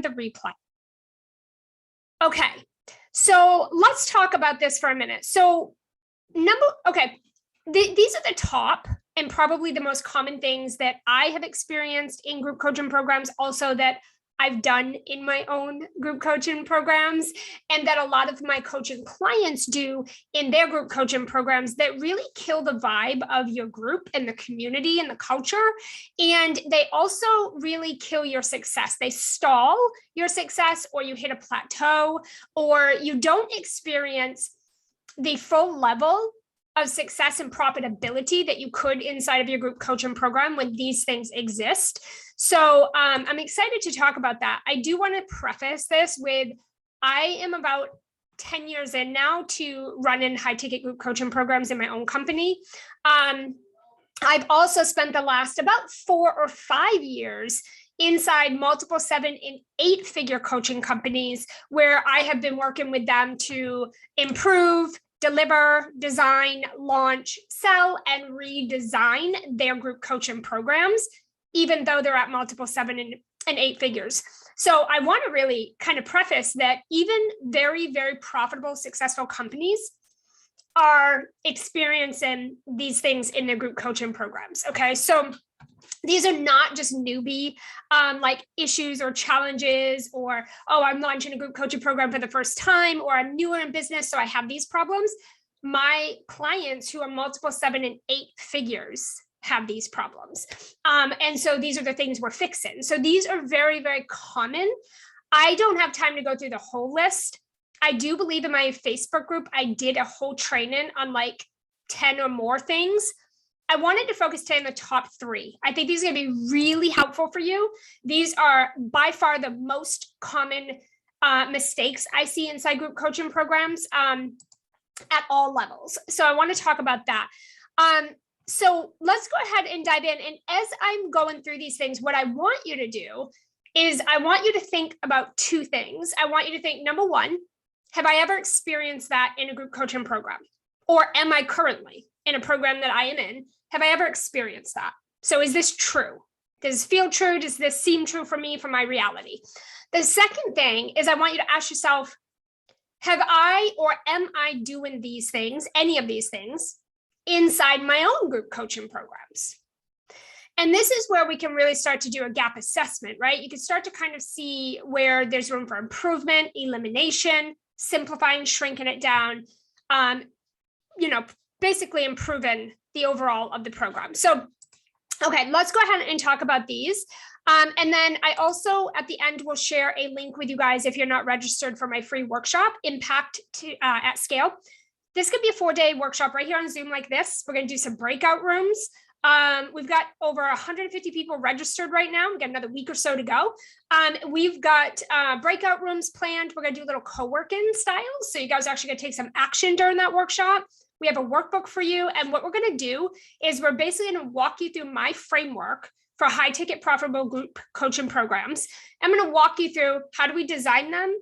the replay. Okay, so let's talk about this for a minute. So these are the top and probably the most common things that I have experienced in group coaching programs, also that I've done in my own group coaching programs, and that a lot of my coaching clients do in their group coaching programs that really kill the vibe of your group and the community and the culture. And they also really kill your success. They stall your success, or you hit a plateau, or you don't experience the full level of success and profitability that you could inside of your group coaching program when these things exist. So I'm excited to talk about that. I do want to preface this with, I am about 10 years in now to running high ticket group coaching programs in my own company. I've also spent the last about 4 or 5 years inside multiple 7 and 8 figure coaching companies, where I have been working with them to improve, deliver, design, launch, sell, and redesign their group coaching programs, even though they're at multiple 7 and 8 figures. So I want to really kind of preface that even very, very profitable, successful companies are experiencing these things in their group coaching programs. Okay, so these are not just newbie like issues or challenges, or, oh, I'm launching a group coaching program for the first time, or I'm newer in business, so I have these problems. My clients who are multiple 7 and 8 figures have these problems. And so these are the things we're fixing. So these are very, very common. I don't have time to go through the whole list. I do believe in my Facebook group, I did a whole training on like 10 or more things. I wanted to focus today on the top 3. I think these are going to be really helpful for you. These are by far the most common mistakes I see inside group coaching programs at all levels. So I want to talk about that. So let's go ahead and dive in. And as I'm going through these things, what I want you to do is I want you to think about 2 things. I want you to think, number 1, have I ever experienced that in a group coaching program? Or am I currently in a program that I am in? Have I ever experienced that? So is this true? Does this feel true? Does this seem true for me, for my reality? The second thing is I want you to ask yourself, have I or am I doing these things, any of these things, inside my own group coaching programs? And this is where we can really start to do a gap assessment, right? You can start to kind of see where there's room for improvement, elimination, simplifying, shrinking it down, basically improving the overall of the program. So, okay, let's go ahead and talk about these. And then I also, at the end, will share a link with you guys if you're not registered for my free workshop, Impact at Scale. This could be a 4-day workshop right here on Zoom like this. We're going to do some breakout rooms. We've got over 150 people registered right now. We've got another week or so to go. We've got breakout rooms planned. We're going to do a little co-working style. So you guys are actually going to take some action during that workshop. We have a workbook for you. And what we're going to do is we're basically going to walk you through my framework for high ticket profitable group coaching programs. I'm going to walk you through, how do we design them?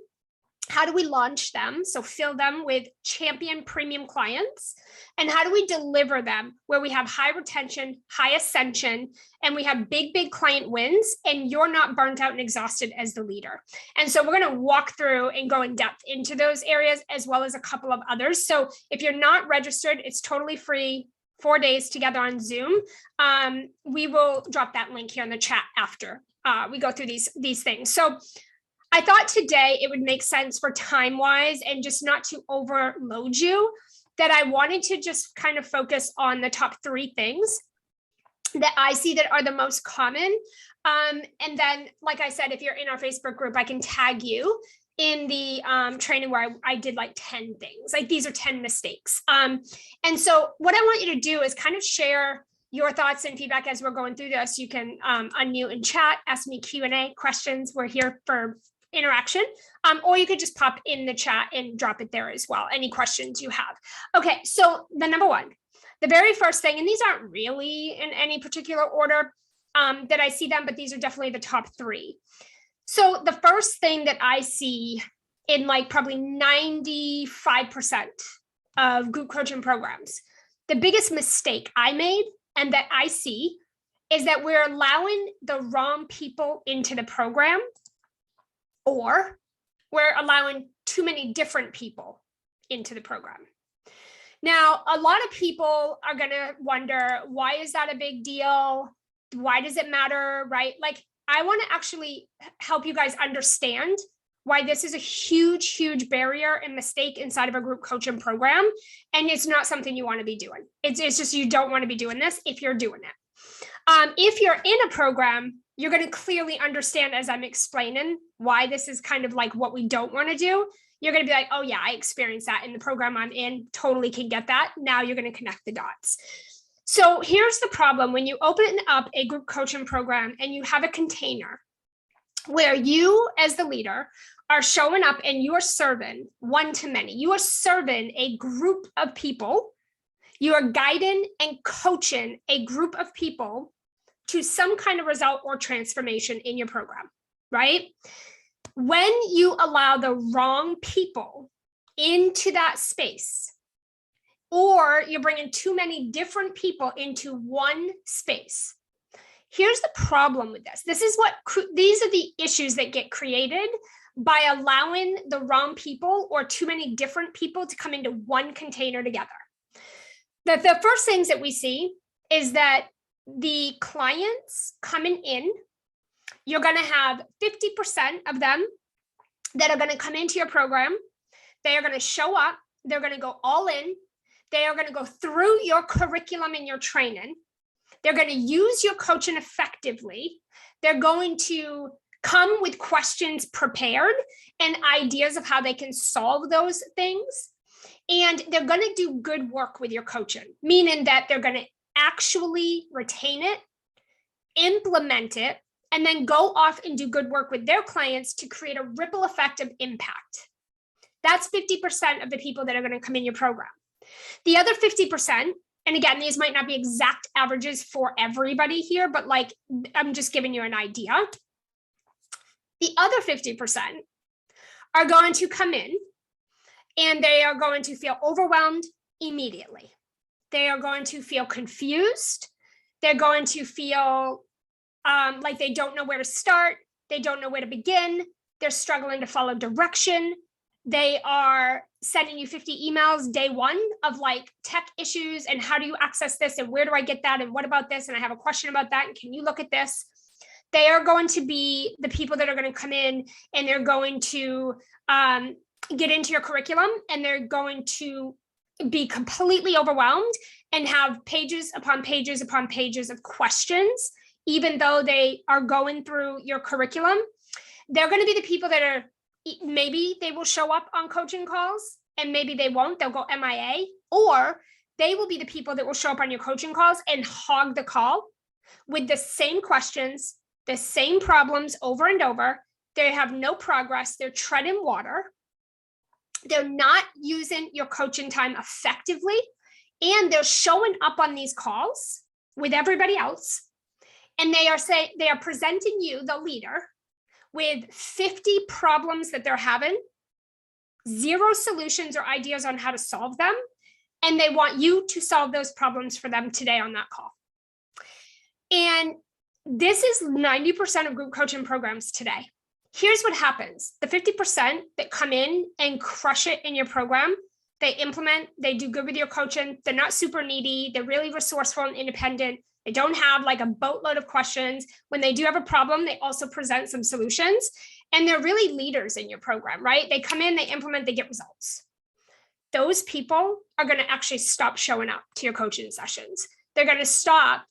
How do we launch them? So fill them with champion premium clients. And how do we deliver them where we have high retention, high ascension, and we have big, big client wins, and you're not burnt out and exhausted as the leader. And so we're going to walk through and go in depth into those areas, as well as a couple of others. So if you're not registered, it's totally free. 4 days together on Zoom. We will drop that link here in the chat after we go through these things. So I thought today it would make sense for time-wise and just not to overload you, that I wanted to just kind of focus on the top 3 things that I see that are the most common. And then, like I said, if you're in our Facebook group, I can tag you in the training where I did like 10 things, like these are 10 mistakes. And so what I want you to do is kind of share your thoughts and feedback as we're going through this. You can unmute and chat, ask me Q&A questions. We're here for interaction, or you could just pop in the chat and drop it there as well, any questions you have. Okay, so the number 1, the very first thing, and these aren't really in any particular order that I see them, but these are definitely the top 3. So the first thing that I see in like probably 95% of group coaching programs, the biggest mistake I made and that I see is that we're allowing the wrong people into the program or we're allowing too many different people into the program. Now, a lot of people are going to wonder, why is that a big deal? Why does it matter, right? Like, I want to actually help you guys understand why this is a huge, huge barrier and mistake inside of a group coaching program. And it's not something you want to be doing. It's just, you don't want to be doing this if you're doing it. If you're in a program, you're going to clearly understand as I'm explaining why this is kind of like what we don't want to do. You're going to be like, oh yeah, I experienced that in the program I'm in, totally can get that. Now you're going to connect the dots. So here's the problem. When you open up a group coaching program and you have a container where you as the leader are showing up and you are serving one-to-many, you are serving a group of people, you are guiding and coaching a group of people to some kind of result or transformation in your program, right? When you allow the wrong people into that space, or you're bringing too many different people into one space, here's the problem with this. These are the issues that get created by allowing the wrong people or too many different people to come into one container together. The first things that we see is that the clients coming in, you're going to have 50% of them that are going to come into your program. They are going to show up. They're going to go all in. They are going to go through your curriculum and your training. They're going to use your coaching effectively. They're going to come with questions prepared and ideas of how they can solve those things. And they're going to do good work with your coaching, meaning that they're going to actually retain it, implement it, and then go off and do good work with their clients to create a ripple effect of impact. That's 50% of the people that are going to come in your program. The other 50%, and again, these might not be exact averages for everybody here, but like, I'm just giving you an idea. The other 50% are going to come in and they are going to feel overwhelmed immediately. They are going to feel confused. They're going to feel like they don't know where to start. They don't know where to begin. They're struggling to follow direction. They are sending you 50 emails day one of like tech issues and how do you access this and where do I get that and what about this and I have a question about that and can you look at this? They are going to be the people that are going to come in and they're going to get into your curriculum and they're going to be completely overwhelmed and have pages upon pages upon pages of questions, even though they are going through your curriculum. They're going to be the people that are, maybe they will show up on coaching calls and maybe they won't, they'll go MIA, or they will be the people that will show up on your coaching calls and hog the call with the same questions, the same problems over and over. They have no progress. They're treading water. They're not using your coaching time effectively. And they're showing up on these calls with everybody else. And they are presenting you, the leader, with 50 problems that they're having, 0 solutions or ideas on how to solve them. And they want you to solve those problems for them today on that call. And this is 90% of group coaching programs today. Here's what happens. The 50% that come in and crush it in your program, they implement, they do good with your coaching. They're not super needy. They're really resourceful and independent. They don't have like a boatload of questions. When they do have a problem, they also present some solutions. And they're really leaders in your program, right? They come in, they implement, they get results. Those people are going to actually stop showing up to your coaching sessions. They're going to stop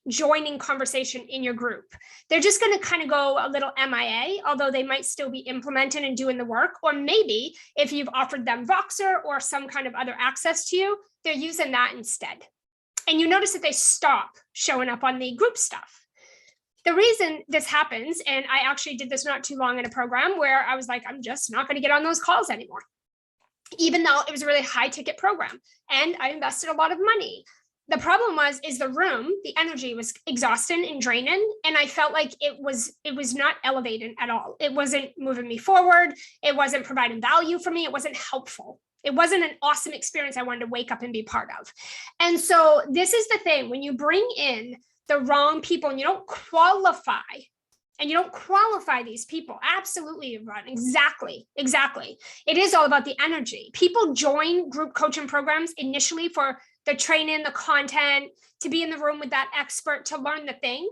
joining conversation in your group. They're just going to kind of go a little MIA, although they might still be implementing and doing the work. Or maybe if you've offered them Voxer or some kind of other access to you, they're using that instead. And you notice that they stop showing up on the group stuff. The reason this happens, and I actually did this not too long in a program where I was like, I'm just not going to get on those calls anymore, even though it was a really high ticket program and I invested a lot of money. The problem is the room, the energy was exhausting and draining. And I felt like it was not elevating at all. It wasn't moving me forward. It wasn't providing value for me. It wasn't helpful. It wasn't an awesome experience I wanted to wake up and be part of. And so this is the thing, when you bring in the wrong people and you don't qualify and you don't qualify these people. Absolutely, Yvonne. Exactly. It is all about the energy. People join group coaching programs initially for the training, the content, to be in the room with that expert, to learn the thing.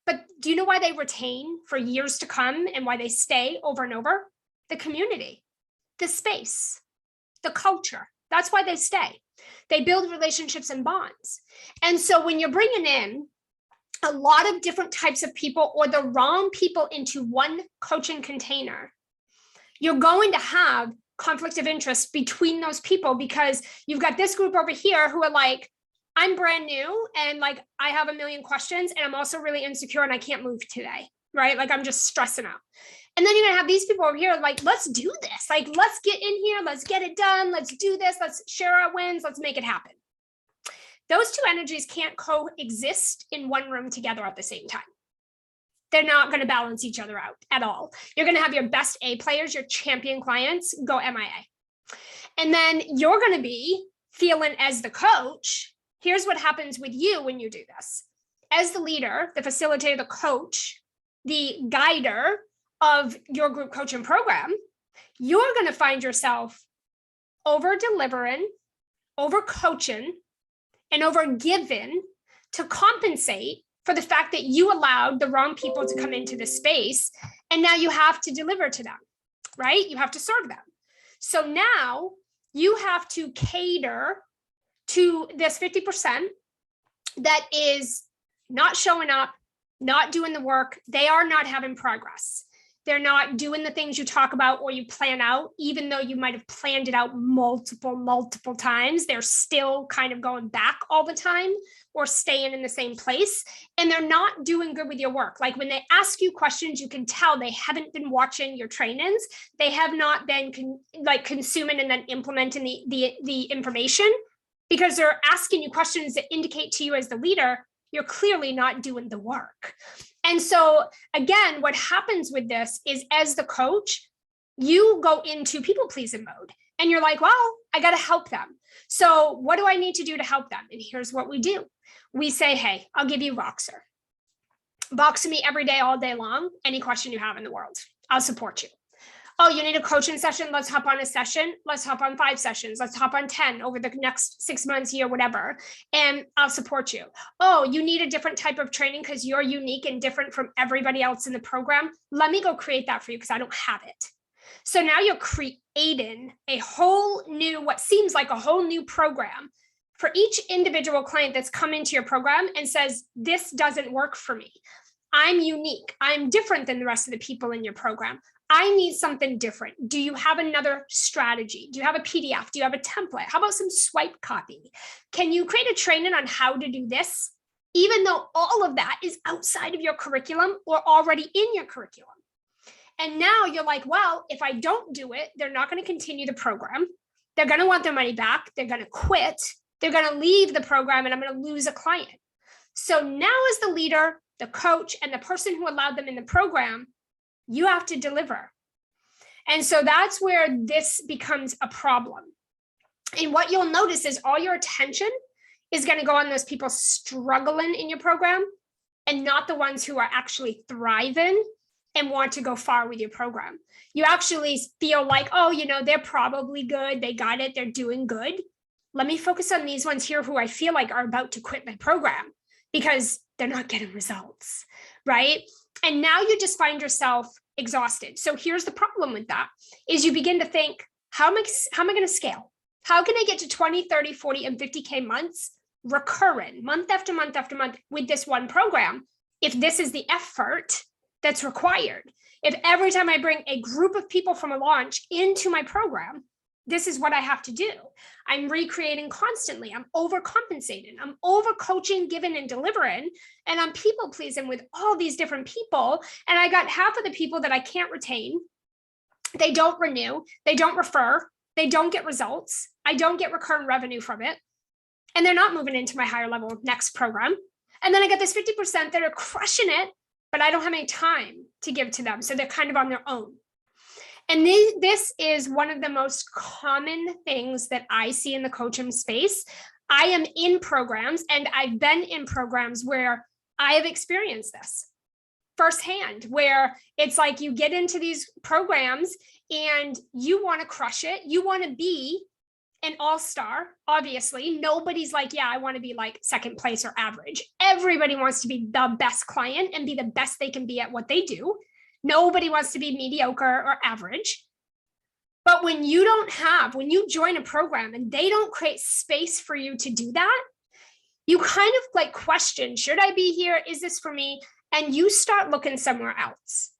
But do you know why they retain for years to come and why they stay over and over? The community, the space, the culture. That's why they stay. They build relationships and bonds. And so when you're bringing in a lot of different types of people or the wrong people into one coaching container, you're going to have conflict of interest between those people, because you've got this group over here who are like, I'm brand new and like I have a million questions and I'm also really insecure and I can't move today, right? Like I'm just stressing out. And then you're gonna have these people over here like, let's do this. Like, let's get in here, let's get it done, let's do this, let's share our wins, let's make it happen. Those two energies can't coexist in one room together at the same time. They're not going to balance each other out at all. You're going to have your best A players, your champion clients go MIA. And then you're going to be feeling as the coach. Here's what happens with you when you do this. As the leader, the facilitator, the coach, the guider of your group coaching program, you're going to find yourself over delivering, over coaching, and over giving to compensate for the fact that you allowed the wrong people to come into the space. And now you have to deliver to them, right? You have to serve them. So now you have to cater to this 50% that is not showing up, not doing the work. They are not having progress. They're not doing the things you talk about or you plan out, even though you might have planned it out multiple times. They're still kind of going back all the time or staying in the same place. And they're not doing good with your work. Like when they ask you questions, you can tell they haven't been watching your trainings. They have not been consuming and then implementing the information, because they're asking you questions that indicate to you as the leader, you're clearly not doing the work. And so again, what happens with this is as the coach, you go into people pleasing mode and you're like, well, I got to help them. So what do I need to do to help them? And here's what we do. We say, hey, I'll give you Voxer. Vox me every day, all day long. Any question you have in the world, I'll support you. Oh, you need a coaching session? Let's hop on a session. Let's hop on 5 sessions. Let's hop on 10 over the next 6 months, year, whatever. And I'll support you. Oh, you need a different type of training because you're unique and different from everybody else in the program. Let me go create that for you because I don't have it. So now you're creating a whole new, what seems like a whole new program for each individual client that's come into your program and says, this doesn't work for me. I'm unique. I'm different than the rest of the people in your program. I need something different. Do you have another strategy? Do you have a PDF? Do you have a template? How about some swipe copy? Can you create a training on how to do this, even though all of that is outside of your curriculum or already in your curriculum? And now you're like, well, if I don't do it, they're not going to continue the program. They're going to want their money back. They're going to quit. They're going to leave the program and I'm going to lose a client. So now as the leader, the coach, and the person who allowed them in the program, you have to deliver. And so that's where this becomes a problem. And what you'll notice is all your attention is going to go on those people struggling in your program and not the ones who are actually thriving and want to go far with your program. You actually feel like, oh, they're probably good. They got it. They're doing good. Let me focus on these ones here who I feel like are about to quit my program because they're not getting results, right? And now you just find yourself exhausted. So here's the problem with that is you begin to think, how am I going to scale? How can I get to 20, 30, 40, and 50K months recurring month after month after month with this one program? If this is the effort that's required, if every time I bring a group of people from a launch into my program, this is what I have to do. I'm recreating constantly. I'm overcompensating. I'm over coaching, giving, and delivering. And I'm people pleasing with all these different people. And I got half of the people that I can't retain. They don't renew. They don't refer. They don't get results. I don't get recurring revenue from it. And they're not moving into my higher level next program. And then I got this 50% that are crushing it, but I don't have any time to give to them. So they're kind of on their own. And this is one of the most common things that I see in the coaching space. I am in programs and I've been in programs where I have experienced this. firsthand, where it's like you get into these programs and you want to crush it. You want to be an all-star. Obviously, nobody's like, yeah, I want to be like second place or average. Everybody wants to be the best client and be the best they can be at what they do. Nobody wants to be mediocre or average. But when you join a program and they don't create space for you to do that, you kind of like question, should I be here? Is this for me? And you start looking somewhere else.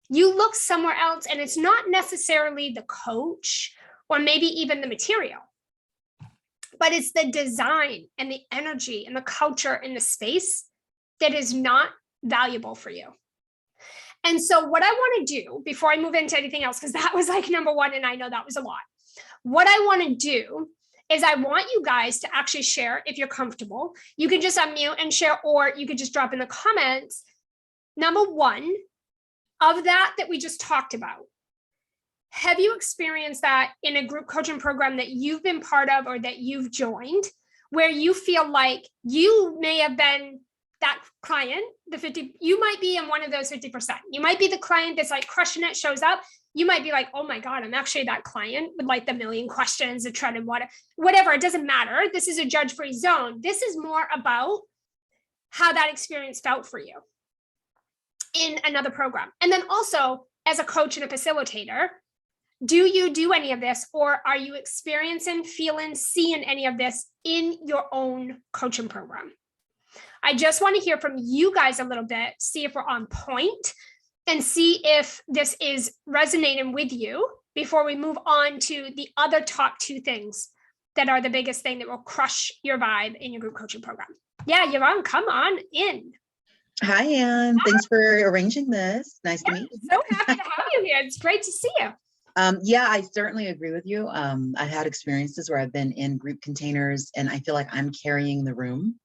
You look somewhere else, and it's not necessarily the coach or maybe even the material, but it's the design and the energy and the culture in the space that is not valuable for you. And so what I want to do before I move into anything else, because that was like number one, and I know that was a lot. What I want to do is I want you guys to actually share, if you're comfortable. You can just unmute and share, or you could just drop in the comments. Number one, of that we just talked about, have you experienced that in a group coaching program that you've been part of or that you've joined, where you feel like you may have been that client, you might be in one of those 50%. You might be the client that's like crushing it, shows up. You might be like, oh my God, I'm actually that client with like the million questions, the treaded water, whatever. It doesn't matter. This is a judge-free zone. This is more about how that experience felt for you in another program. And then also, as a coach and a facilitator, do you do any of this, or are you experiencing, feeling, seeing any of this in your own coaching program? I just want to hear from you guys a little bit, see if we're on point, and see if this is resonating with you before we move on to the other top two things that are the biggest thing that will crush your vibe in your group coaching program. Yeah, Yvonne, come on in. Hi, Anne. Thanks for arranging this. Nice to meet you. So happy to have you here. It's great to see you. Yeah, I certainly agree with you. I've had experiences where I've been in group containers and I feel like I'm carrying the room.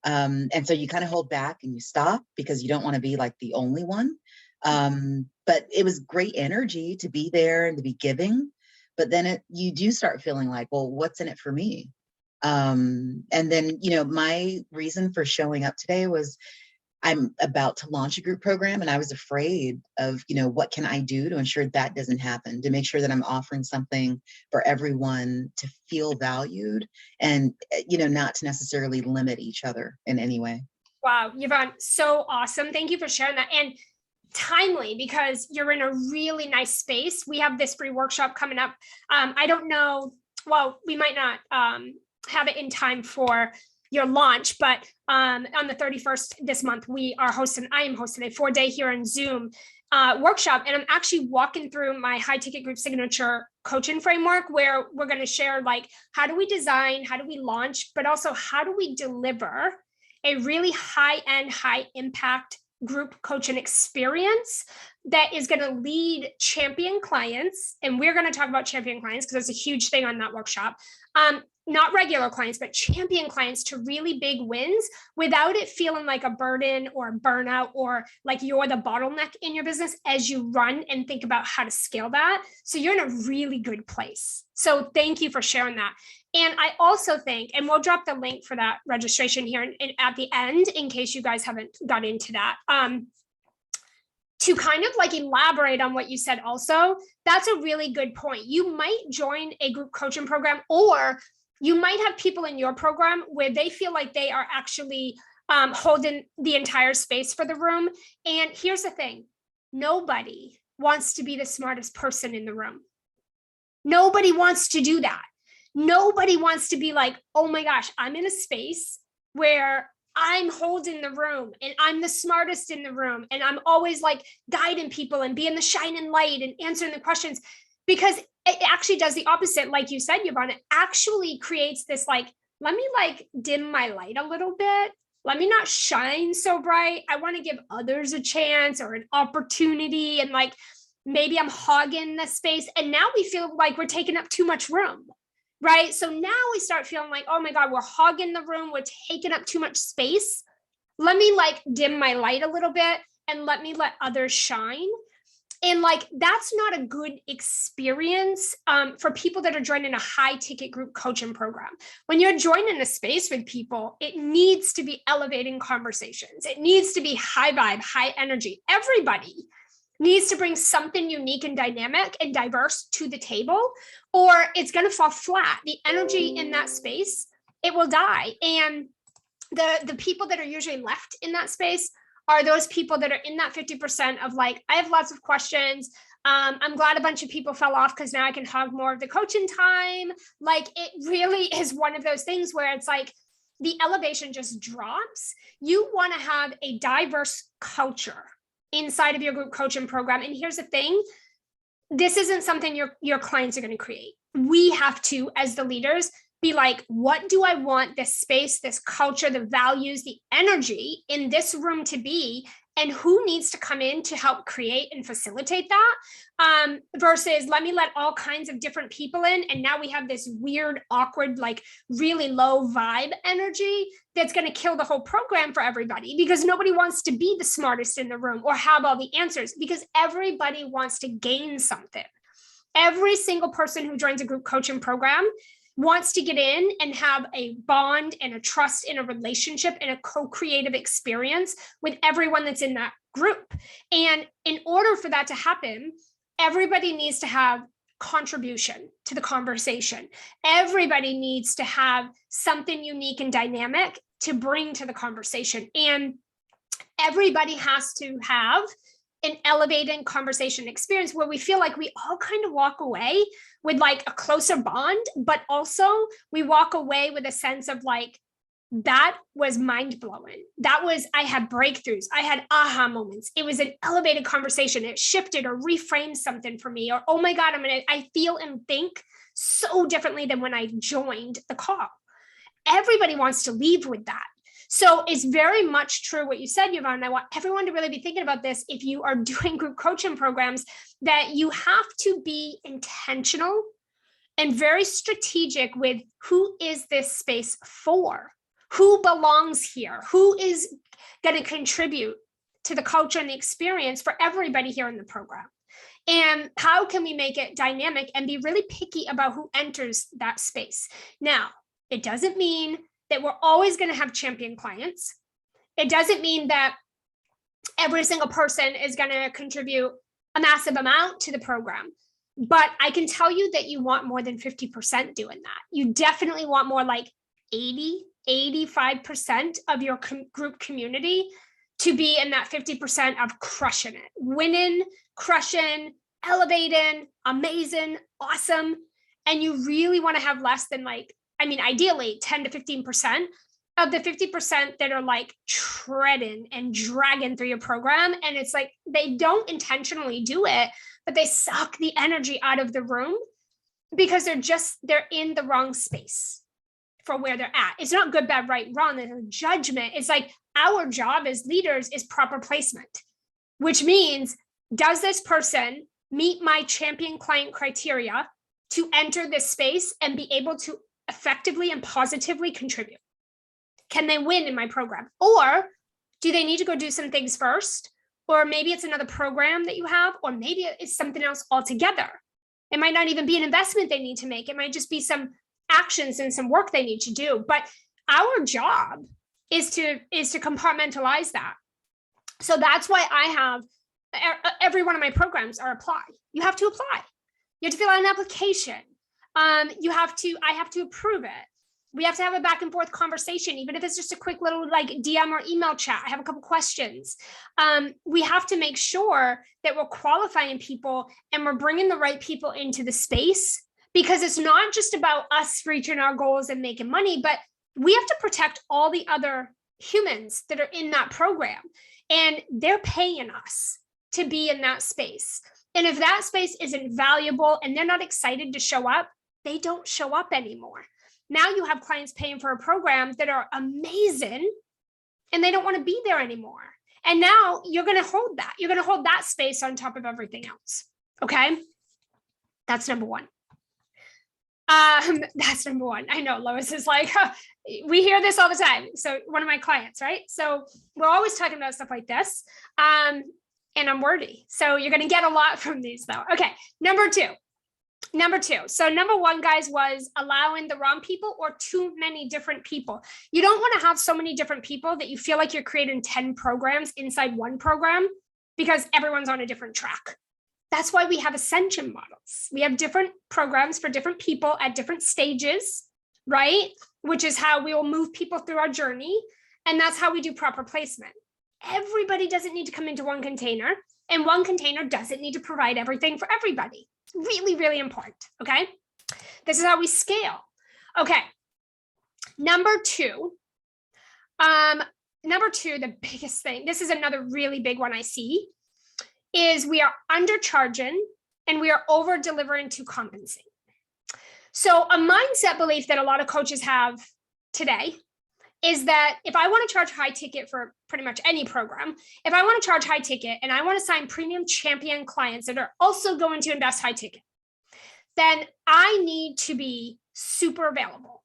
And so you kind of hold back and you stop because you don't want to be like the only one. But it was great energy to be there and to be giving. But then you do start feeling like, well, what's in it for me? And then, my reason for showing up today was I'm about to launch a group program, and I was afraid of, what can I do to ensure that doesn't happen, to make sure that I'm offering something for everyone to feel valued and, not to necessarily limit each other in any way. Wow, Yvonne, so awesome. Thank you for sharing that. And timely, because you're in a really nice space. We have this free workshop coming up. I don't know, well, we might not have it in time for your launch, but on the 31st this month, I am hosting a 4-day here on Zoom workshop. And I'm actually walking through my high ticket group signature coaching framework, where we're going to share like, how do we design, how do we launch, but also how do we deliver a really high-end, high-impact group coaching experience that is going to lead champion clients. And we're going to talk about champion clients because that's a huge thing on that workshop. Not regular clients, but champion clients to really big wins without it feeling like a burden or burnout or like you're the bottleneck in your business as you run and think about how to scale that. So you're in a really good place. So thank you for sharing that. And I also think, and we'll drop the link for that registration here at the end in case you guys haven't got into that. To kind of like elaborate on what you said also, that's a really good point. You might join a group coaching program, or you might have people in your program where they feel like they are actually holding the entire space for the room. And here's the thing, nobody wants to be the smartest person in the room. Nobody wants to do that. Nobody wants to be like, oh my gosh, I'm in a space where I'm holding the room and I'm the smartest in the room. And I'm always like guiding people and being the shining light and answering the questions, because it actually does the opposite. Like you said, Yvonne, it actually creates this like, let me like dim my light a little bit. Let me not shine so bright. I want to give others a chance or an opportunity. And like, maybe I'm hogging the space. And now we feel like we're taking up too much room. Right. So now we start feeling like, oh my God, we're hogging the room. We're taking up too much space. Let me like dim my light a little bit and let me let others shine. And like, that's not a good experience for people that are joining a high ticket group coaching program. When you're joining a space with people, it needs to be elevating conversations. It needs to be high vibe, high energy. Everybody needs to bring something unique and dynamic and diverse to the table, or it's going to fall flat. The energy in that space, it will die. And the people that are usually left in that space are those people that are in that 50% of like, I have lots of questions. I'm glad a bunch of people fell off because now I can hog more of the coaching time. Like, it really is one of those things where it's like the elevation just drops. You want to have a diverse culture inside of your group coaching program. And here's the thing, this isn't something your clients are going to create. We have to, as the leaders, be like, what do I want this space, this culture, the values, the energy in this room to be? And who needs to come in to help create and facilitate that? Versus let me let all kinds of different people in. And now we have this weird, awkward, like really low vibe energy that's going to kill the whole program for everybody, because nobody wants to be the smartest in the room or have all the answers, because everybody wants to gain something. Every single person who joins a group coaching program wants to get in and have a bond and a trust in a relationship and a co-creative experience with everyone that's in that group. And in order for that to happen, everybody needs to have contribution to the conversation. Everybody needs to have something unique and dynamic to bring to the conversation. And everybody has to have an elevating conversation experience where we feel like we all kind of walk away with like a closer bond, but also we walk away with a sense of like, that was mind blowing. That was, I had breakthroughs. I had aha moments. It was an elevated conversation. It shifted or reframed something for me, or, oh my God, I feel and think so differently than when I joined the call. Everybody wants to leave with that. So it's very much true what you said, Yvonne. I want everyone to really be thinking about this. If you are doing group coaching programs, that you have to be intentional and very strategic with who is this space for, who belongs here, who is going to contribute to the culture and the experience for everybody here in the program. And how can we make it dynamic and be really picky about who enters that space? Now, it doesn't mean that we're always going to have champion clients. It doesn't mean that every single person is going to contribute a massive amount to the program. But I can tell you that you want more than 50% doing that. You definitely want more like 85% of your group community to be in that 50% of crushing it, winning, crushing, elevating, amazing, awesome. And you really want to have less than like, ideally 10 to 15% of the 50% that are like treading and dragging through your program. And it's like, they don't intentionally do it, but they suck the energy out of the room because they're in the wrong space for where they're at. It's not good, bad, right, wrong. There's a judgment. It's like our job as leaders is proper placement, which means, does this person meet my champion client criteria to enter this space and be able to effectively and positively contribute? Can they win in my program? Or do they need to go do some things first? Or maybe it's another program that you have, or maybe it's something else altogether. It might not even be an investment they need to make. It might just be some actions and some work they need to do. But our job is to compartmentalize that. So that's why I have every one of my programs are apply. You have to apply. You have to fill out an application. I have to approve it. We have to have a back and forth conversation, even if it's just a quick little like DM or email chat. I have a couple questions. We have to make sure that we're qualifying people and we're bringing the right people into the space, because it's not just about us reaching our goals and making money, but we have to protect all the other humans that are in that program, and they're paying us to be in that space. And if that space isn't valuable and they're not excited to show up, they don't show up anymore. Now you have clients paying for a program that are amazing and they don't want to be there anymore. And now you're going to hold that. You're going to hold that space on top of everything else. Okay. That's number one. That's number one. I know Lois is like, we hear this all the time. So one of my clients, right? So we're always talking about stuff like this. and I'm wordy. So you're going to get a lot from these though. Okay. Number two. So number one, guys, was allowing the wrong people or too many different people. You don't want to have so many different people that you feel like you're creating 10 programs inside one program because everyone's on a different track. That's why we have ascension models. We have different programs for different people at different stages, right? Which is how we will move people through our journey. And that's how we do proper placement. Everybody doesn't need to come into one container, and one container doesn't need to provide everything for everybody. It's really, really important, okay? This is how we scale. Okay, number two, the biggest thing, this is another really big one I see, is we are undercharging and we are over delivering to compensate. So a mindset belief that a lot of coaches have today is that if I want to charge high ticket for pretty much any program, if I want to charge high ticket and I want to sign premium champion clients that are also going to invest high ticket, then I need to be super available.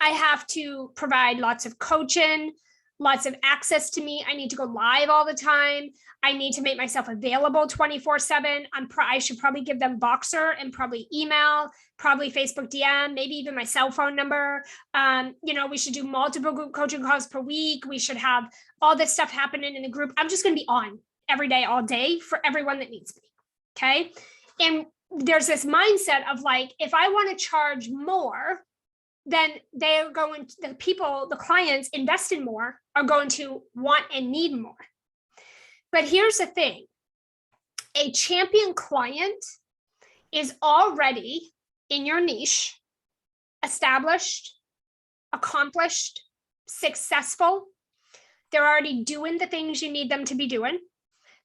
I have to provide lots of coaching, lots of access to me. I need to go live all the time. I need to make myself available 24/7. I should probably give them Boxer and probably email, probably Facebook DM, maybe even my cell phone number. We should do multiple group coaching calls per week. We should have all this stuff happening in the group. I'm just going to be on every day, all day for everyone that needs me. Okay. And there's this mindset of like, if I want to charge more, then the clients invested more are going to want and need more. But here's the thing, a champion client is already in your niche, established, accomplished, successful. They're already doing the things you need them to be doing.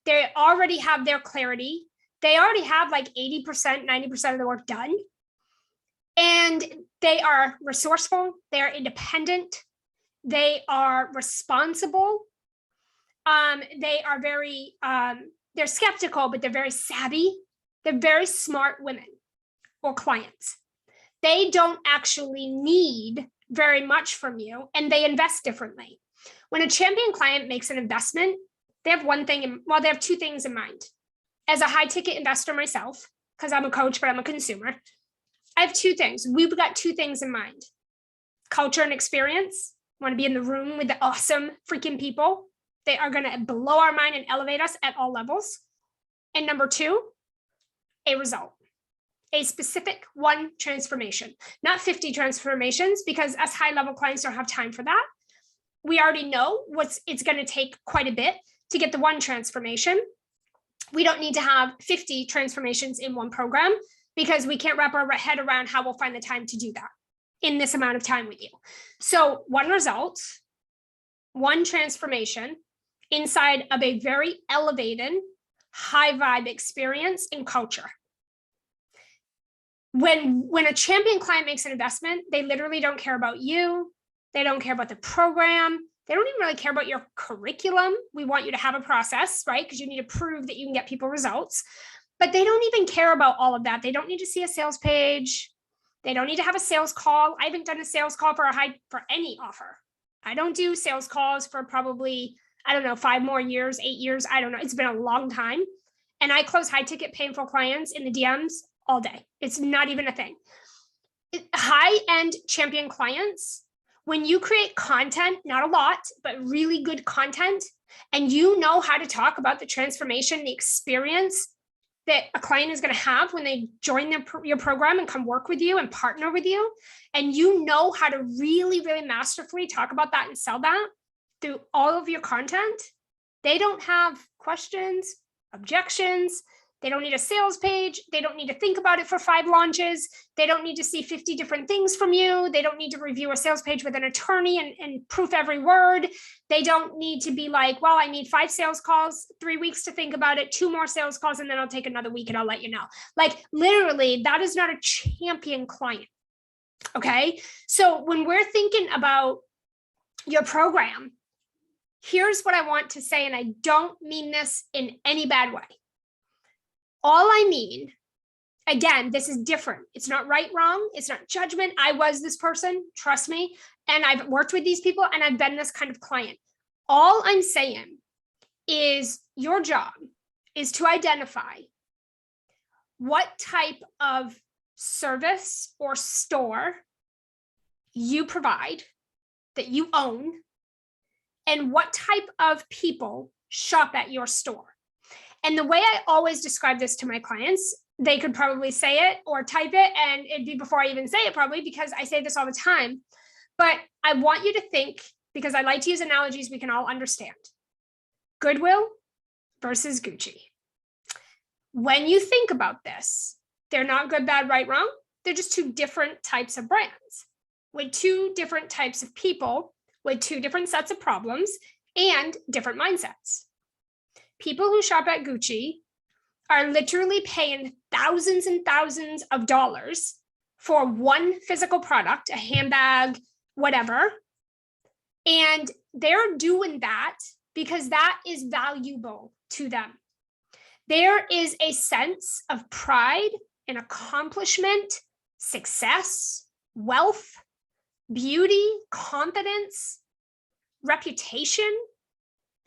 They already have their clarity. They already have like 80%, 90% of the work done. And they are resourceful, they are independent, they are responsible. They are they're skeptical, but they're very savvy. They're very smart women or clients. They don't actually need very much from you, and they invest differently. When a champion client makes an investment, they have they have two things in mind. As a high ticket investor myself, because I'm a coach, but I'm a consumer, I have two things. We've got two things in mind. Culture and experience. Want to be in the room with the awesome freaking people. They are going to blow our mind and elevate us at all levels. And number two, a result. A specific one transformation. Not 50 transformations, because us high-level clients don't have time for that. We already know it's going to take quite a bit to get the one transformation. We don't need to have 50 transformations in one program, because we can't wrap our head around how we'll find the time to do that in this amount of time with you. So one result, one transformation inside of a very elevated, high vibe experience and culture. When a champion client makes an investment, they literally don't care about you. They don't care about the program. They don't even really care about your curriculum. We want you to have a process, right? Because you need to prove that you can get people results. But they don't even care about all of that. They don't need to see a sales page. They don't need to have a sales call. I haven't done a sales call for any offer. I don't do sales calls for probably, 5 more years, 8 years. I don't know. It's been a long time. And I close high ticket painful clients in the DMs all day. It's not even a thing. High-end champion clients, when you create content, not a lot, but really good content, and you know how to talk about the transformation, the experience that a client is going to have when they join your program and come work with you and partner with you, and you know how to really, really masterfully talk about that and sell that through all of your content, they don't have questions, objections. They don't need a sales page. They don't need to think about it for 5 launches. They don't need to see 50 different things from you. They don't need to review a sales page with an attorney and proof every word. They don't need to be like, well, I need 5 sales calls, 3 weeks to think about it, 2 more sales calls, and then I'll take another week and I'll let you know. Like literally, that is not a champion client. Okay. So when we're thinking about your program, here's what I want to say, and I don't mean this in any bad way. All I mean, again, this is different. It's not right, wrong. It's not judgment. I was this person, trust me. And I've worked with these people and I've been this kind of client. All I'm saying is your job is to identify what type of service or store you provide, that you own, and what type of people shop at your store. And the way I always describe this to my clients, they could probably say it or type it, and it'd be before I even say it probably, because I say this all the time. But I want you to think, because I like to use analogies we can all understand. Goodwill versus Gucci. When you think about this, they're not good, bad, right, wrong. They're just two different types of brands with two different types of people, with two different sets of problems and different mindsets. People who shop at Gucci are literally paying thousands and thousands of dollars for one physical product, a handbag, whatever. And they're doing that because that is valuable to them. There is a sense of pride and accomplishment, success, wealth, beauty, confidence, reputation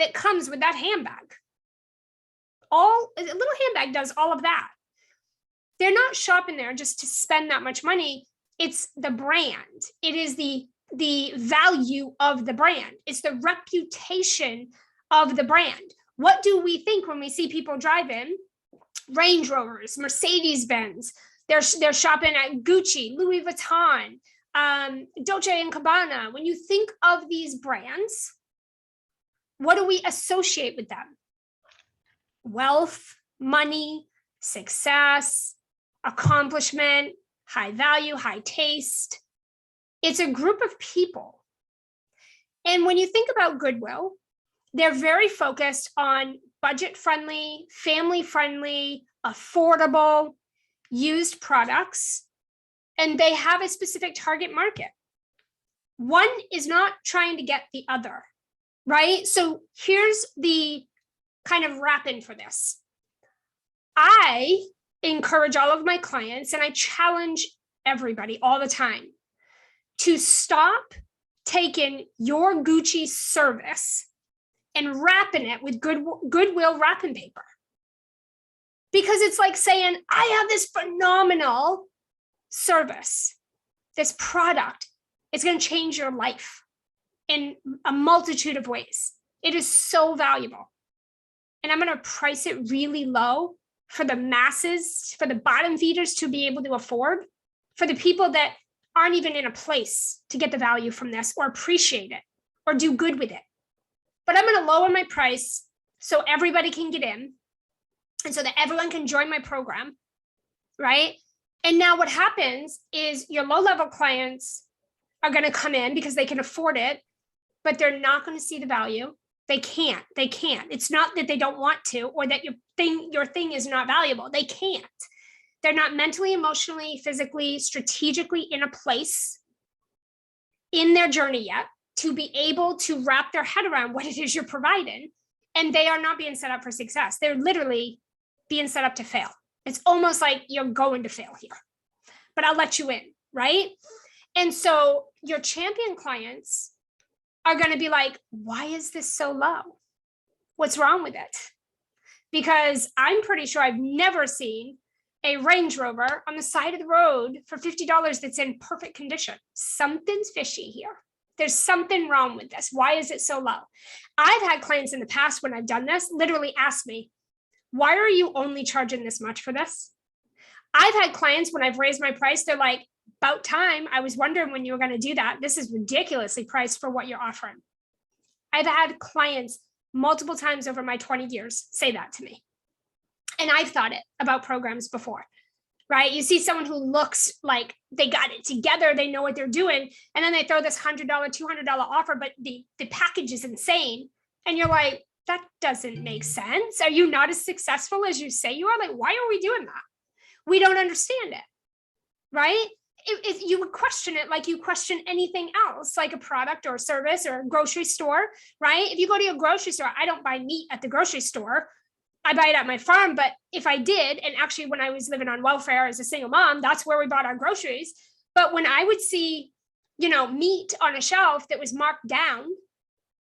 that comes with that handbag. A little handbag does all of that. They're not shopping there just to spend that much money. It's the brand. It is the value of the brand. It's the reputation of the brand. What do we think when we see people driving Range Rovers, Mercedes-Benz? They're shopping at Gucci, Louis Vuitton, Dolce & Gabbana. When you think of these brands, what do we associate with them? Wealth, money, success, accomplishment, high value, high taste. It's a group of people. And when you think about Goodwill, they're very focused on budget-friendly, family-friendly, affordable, used products, and they have a specific target market. One is not trying to get the other, right? So here's the kind of wrap-in for this. I encourage all of my clients, and I challenge everybody all the time, to stop taking your Gucci service and wrapping it with Goodwill wrapping paper. Because it's like saying, I have this phenomenal service, this product. It's going to change your life in a multitude of ways. It is so valuable. And I'm going to price it really low for the masses, for the bottom feeders to be able to afford, for the people that aren't even in a place to get the value from this or appreciate it or do good with it. But I'm going to lower my price so everybody can get in and so that everyone can join my program, right? And now what happens is your low-level clients are going to come in because they can afford it, but they're not going to see the value. They can't. It's not that they don't want to or that your thing is not valuable. They can't. They're not mentally, emotionally, physically, strategically in a place in their journey yet to be able to wrap their head around what it is you're providing. And they are not being set up for success. They're literally being set up to fail. It's almost like you're going to fail here, but I'll let you in, right? And so your champion clients are going to be like, why is this so low? What's wrong with it? Because I'm pretty sure I've never seen a Range Rover on the side of the road for $50 that's in perfect condition. Something's fishy here. There's something wrong with this. Why is it so low? I've had clients in the past when I've done this literally ask me, why are you only charging this much for this? I've had clients when I've raised my price, they're like, about time. I was wondering when you were going to do that. This is ridiculously priced for what you're offering. I've had clients multiple times over my 20 years say that to me. And I've thought it about programs before, right? You see someone who looks like they got it together, they know what they're doing, and then they throw this $100, $200 offer, but the package is insane. And you're like, that doesn't make sense. Are you not as successful as you say you are? Like, why are we doing that? We don't understand it, right? If you would question it like you question anything else, like a product or a service or a grocery store, right? If you go to a grocery store, I don't buy meat at the grocery store. I buy it at my farm. But if I did, and actually when I was living on welfare as a single mom, that's where we bought our groceries. But when I would see, meat on a shelf that was marked down,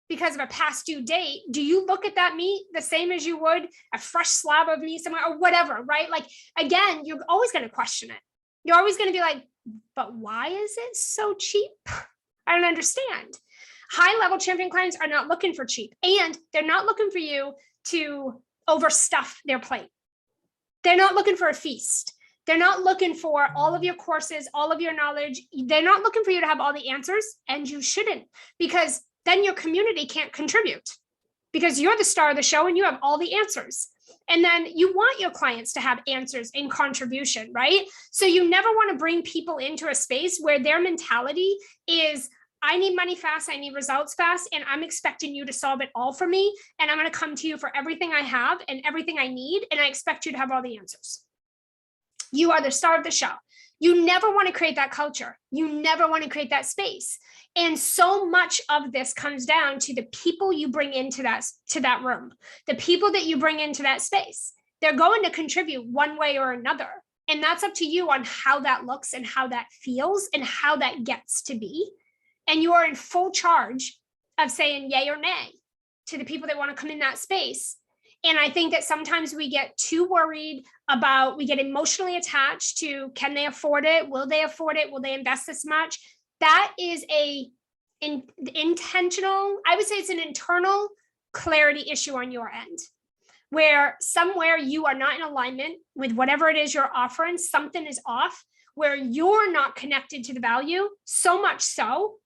because of a past due date, do you look at that meat the same as you would a fresh slab of meat somewhere or whatever, right? Like, again, you're always going to question it. You're always going to be like, but why is it so cheap? I don't understand. High level champion clients are not looking for cheap, and they're not looking for you to overstuff their plate. They're not looking for a feast. They're not looking for all of your courses, all of your knowledge. They're not looking for you to have all the answers, and you shouldn't, because then your community can't contribute, because you're the star of the show and you have all the answers. And then you want your clients to have answers and contribution, right? So you never want to bring people into a space where their mentality is, I need money fast, I need results fast, and I'm expecting you to solve it all for me. And I'm going to come to you for everything I have and everything I need, and I expect you to have all the answers. You are the star of the show. You never want to create that culture. You never want to create that space. And so much of this comes down to the people you bring into that room, the people that you bring into that space. They're going to contribute one way or another. And that's up to you on how that looks and how that feels and how that gets to be. And you are in full charge of saying yay or nay to the people that want to come in that space. And I think that sometimes we get too worried about, we get emotionally attached to, can they afford it? Will they afford it? Will they invest this much? That is intentional, I would say it's an internal clarity issue on your end, where somewhere you are not in alignment with whatever it is you're offering. Something is off, where you're not connected to the value, so much so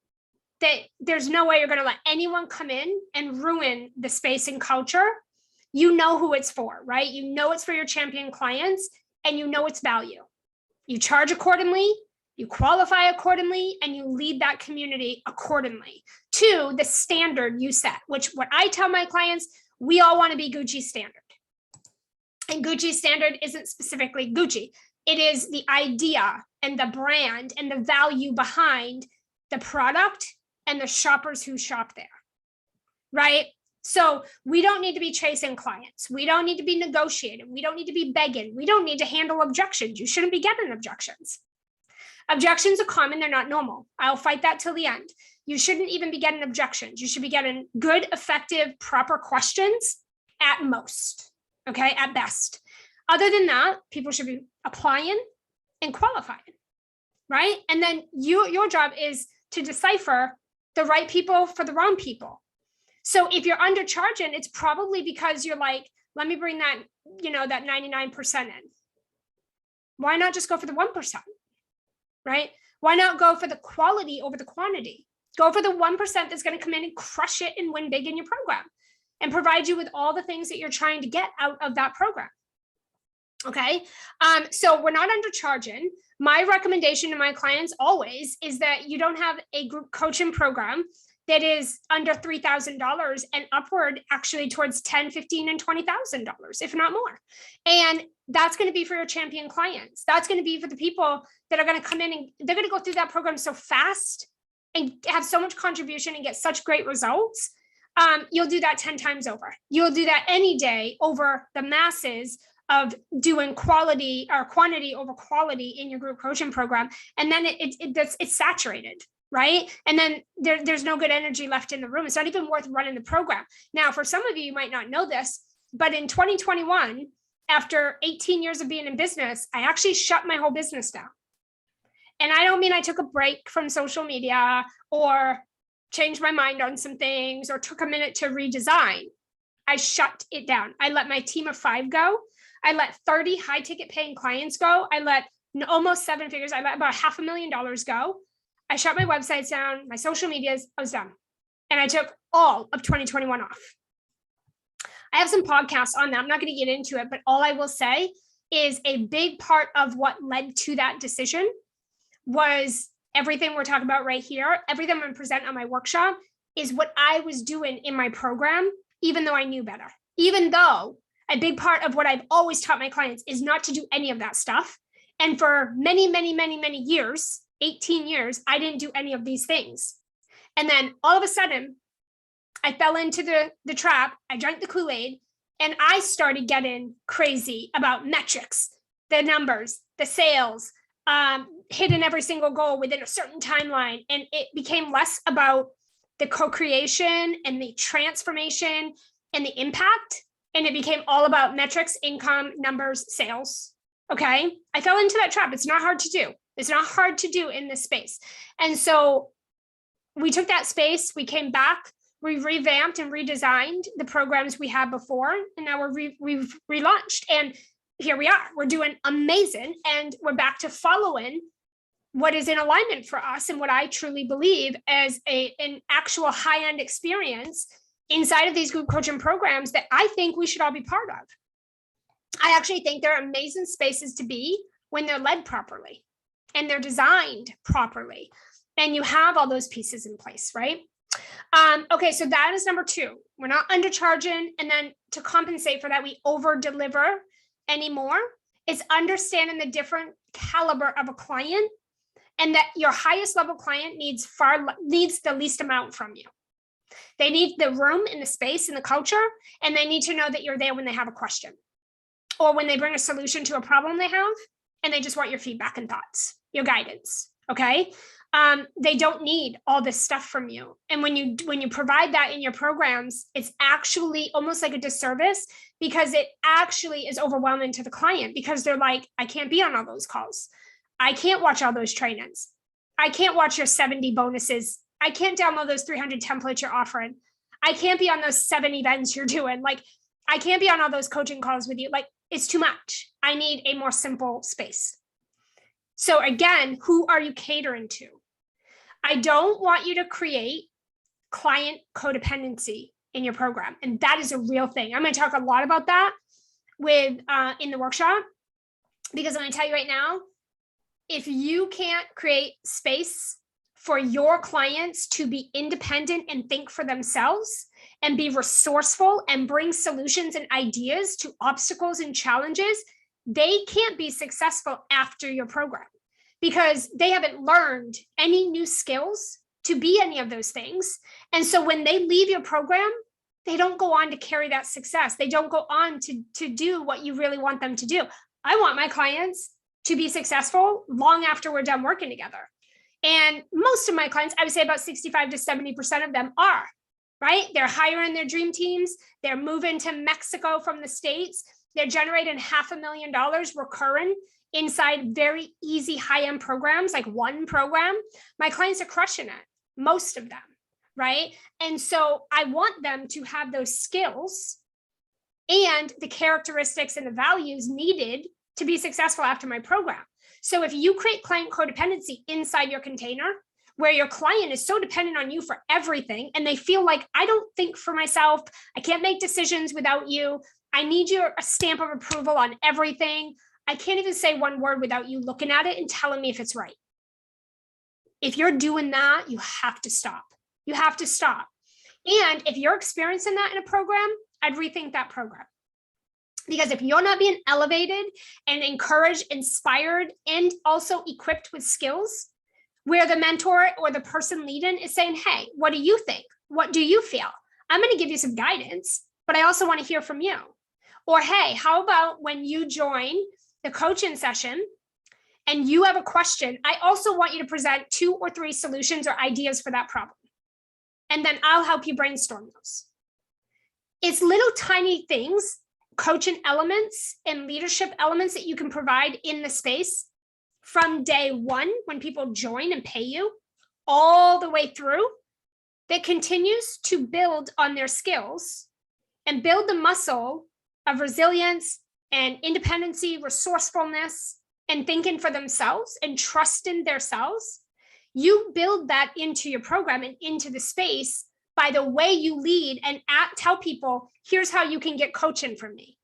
that there's no way you're going to let anyone come in and ruin the space and culture. You know who it's for, right? You know it's for your champion clients, and you know its value. You charge accordingly, you qualify accordingly, and you lead that community accordingly to the standard you set, which what I tell my clients, we all want to be Gucci standard. And Gucci standard isn't specifically Gucci. It is the idea and the brand and the value behind the product and the shoppers who shop there, right? So we don't need to be chasing clients. We don't need to be negotiating. We don't need to be begging. We don't need to handle objections. You shouldn't be getting objections. Objections are common. They're not normal. I'll fight that till the end. You shouldn't even be getting objections. You should be getting good, effective, proper questions at most, okay, at best. Other than that, people should be applying and qualifying, right? And then your job is to decipher the right people for the wrong people. So if you're undercharging, it's probably because you're like, let me bring that, that 99% in. Why not just go for the 1%, right? Why not go for the quality over the quantity? Go for the 1% that's going to come in and crush it and win big in your program and provide you with all the things that you're trying to get out of that program. Okay. So we're not undercharging. My recommendation to my clients always is that you don't have a group coaching program that is under $3,000 and upward, actually towards $10,000, $15,000, and $20,000, if not more. And that's going to be for your champion clients. That's going to be for the people that are going to come in and they're going to go through that program so fast and have so much contribution and get such great results. You'll do that 10 times over. You'll do that any day over the masses of doing quality or quantity over quality in your group coaching program. And then it's saturated. Right. And then there's no good energy left in the room. It's not even worth running the program. Now, for some of you might not know this, but in 2021, after 18 years of being in business, I actually shut my whole business down. And I don't mean I took a break from social media or changed my mind on some things or took a minute to redesign. I shut it down. I let my team of 5 go. I let 30 high ticket paying clients go. I let almost 7 figures. I let about $500,000 go. I shut my websites down, my social medias, I was done. And I took all of 2021 off. I have some podcasts on that. I'm not going to get into it, but all I will say is a big part of what led to that decision was everything we're talking about right here. Everything I'm going to present on my workshop is what I was doing in my program, even though I knew better. Even though a big part of what I've always taught my clients is not to do any of that stuff. And for many, many, many, many years, 18 years, I didn't do any of these things. And then all of a sudden, I fell into the trap. I drank the Kool-Aid and I started getting crazy about metrics, the numbers, the sales, hitting every single goal within a certain timeline. And it became less about the co-creation and the transformation and the impact. And it became all about metrics, income, numbers, sales. Okay. I fell into that trap. It's not hard to do. It's not hard to do in this space. And so we took that space, we came back, we revamped and redesigned the programs we had before, and now we've relaunched. And here we are. We're doing amazing. And we're back to following what is in alignment for us and what I truly believe as an actual high-end experience inside of these group coaching programs that I think we should all be part of. I actually think they're amazing spaces to be when they're led properly and they're designed properly. And you have all those pieces in place, right? Okay, so that is number 2. We're not undercharging. And then to compensate for that, we over deliver anymore. It's understanding the different caliber of a client and that your highest level client needs the least amount from you. They need the room and the space and the culture, and they need to know that you're there when they have a question or when they bring a solution to a problem they have, and they just want your feedback and thoughts, your guidance, okay? They don't need all this stuff from you. And when you provide that in your programs, it's actually almost like a disservice because it actually is overwhelming to the client because they're like, I can't be on all those calls. I can't watch all those trainings. I can't watch your 70 bonuses. I can't download those 300 templates you're offering. I can't be on those 7 events you're doing. Like, I can't be on all those coaching calls with you. Like, it's too much. I need a more simple space. So again, who are you catering to? I don't want you to create client codependency in your program. And that is a real thing. I'm going to talk a lot about that in the workshop, because I'm going to tell you right now, if you can't create space for your clients to be independent and think for themselves and be resourceful and bring solutions and ideas to obstacles and challenges, they can't be successful after your program because they haven't learned any new skills to be any of those things. And so when they leave your program, they don't go on to carry that success. They don't go on to do what you really want them to do. I want my clients to be successful long after we're done working together. And most of my clients, I would say about 65 to 70% of them are, right? They're hiring their dream teams. They're moving to Mexico from the States. They're generating $500,000 recurring inside very easy high-end programs, like one program. My clients are crushing it, most of them, right? And so I want them to have those skills and the characteristics and the values needed to be successful after my program. So if you create client codependency inside your container, where your client is so dependent on you for everything, and they feel like, I don't think for myself, I can't make decisions without you, I need your stamp of approval on everything, I can't even say one word without you looking at it and telling me if it's right. If you're doing that, you have to stop. You have to stop. And if you're experiencing that in a program, I'd rethink that program. Because if you're not being elevated and encouraged, inspired, and also equipped with skills, where the mentor or the person leading is saying, hey, what do you think? What do you feel? I'm going to give you some guidance, but I also want to hear from you. Or, hey, how about when you join the coaching session and you have a question, I also want you to present 2 or 3 solutions or ideas for that problem. And then I'll help you brainstorm those. It's little tiny things, coaching elements and leadership elements that you can provide in the space from day one when people join and pay you all the way through that continues to build on their skills and build the muscle of resilience and independency, resourcefulness, and thinking for themselves and trusting themselves. You build that into your program and into the space by the way you lead and tell people, here's how you can get coaching from me.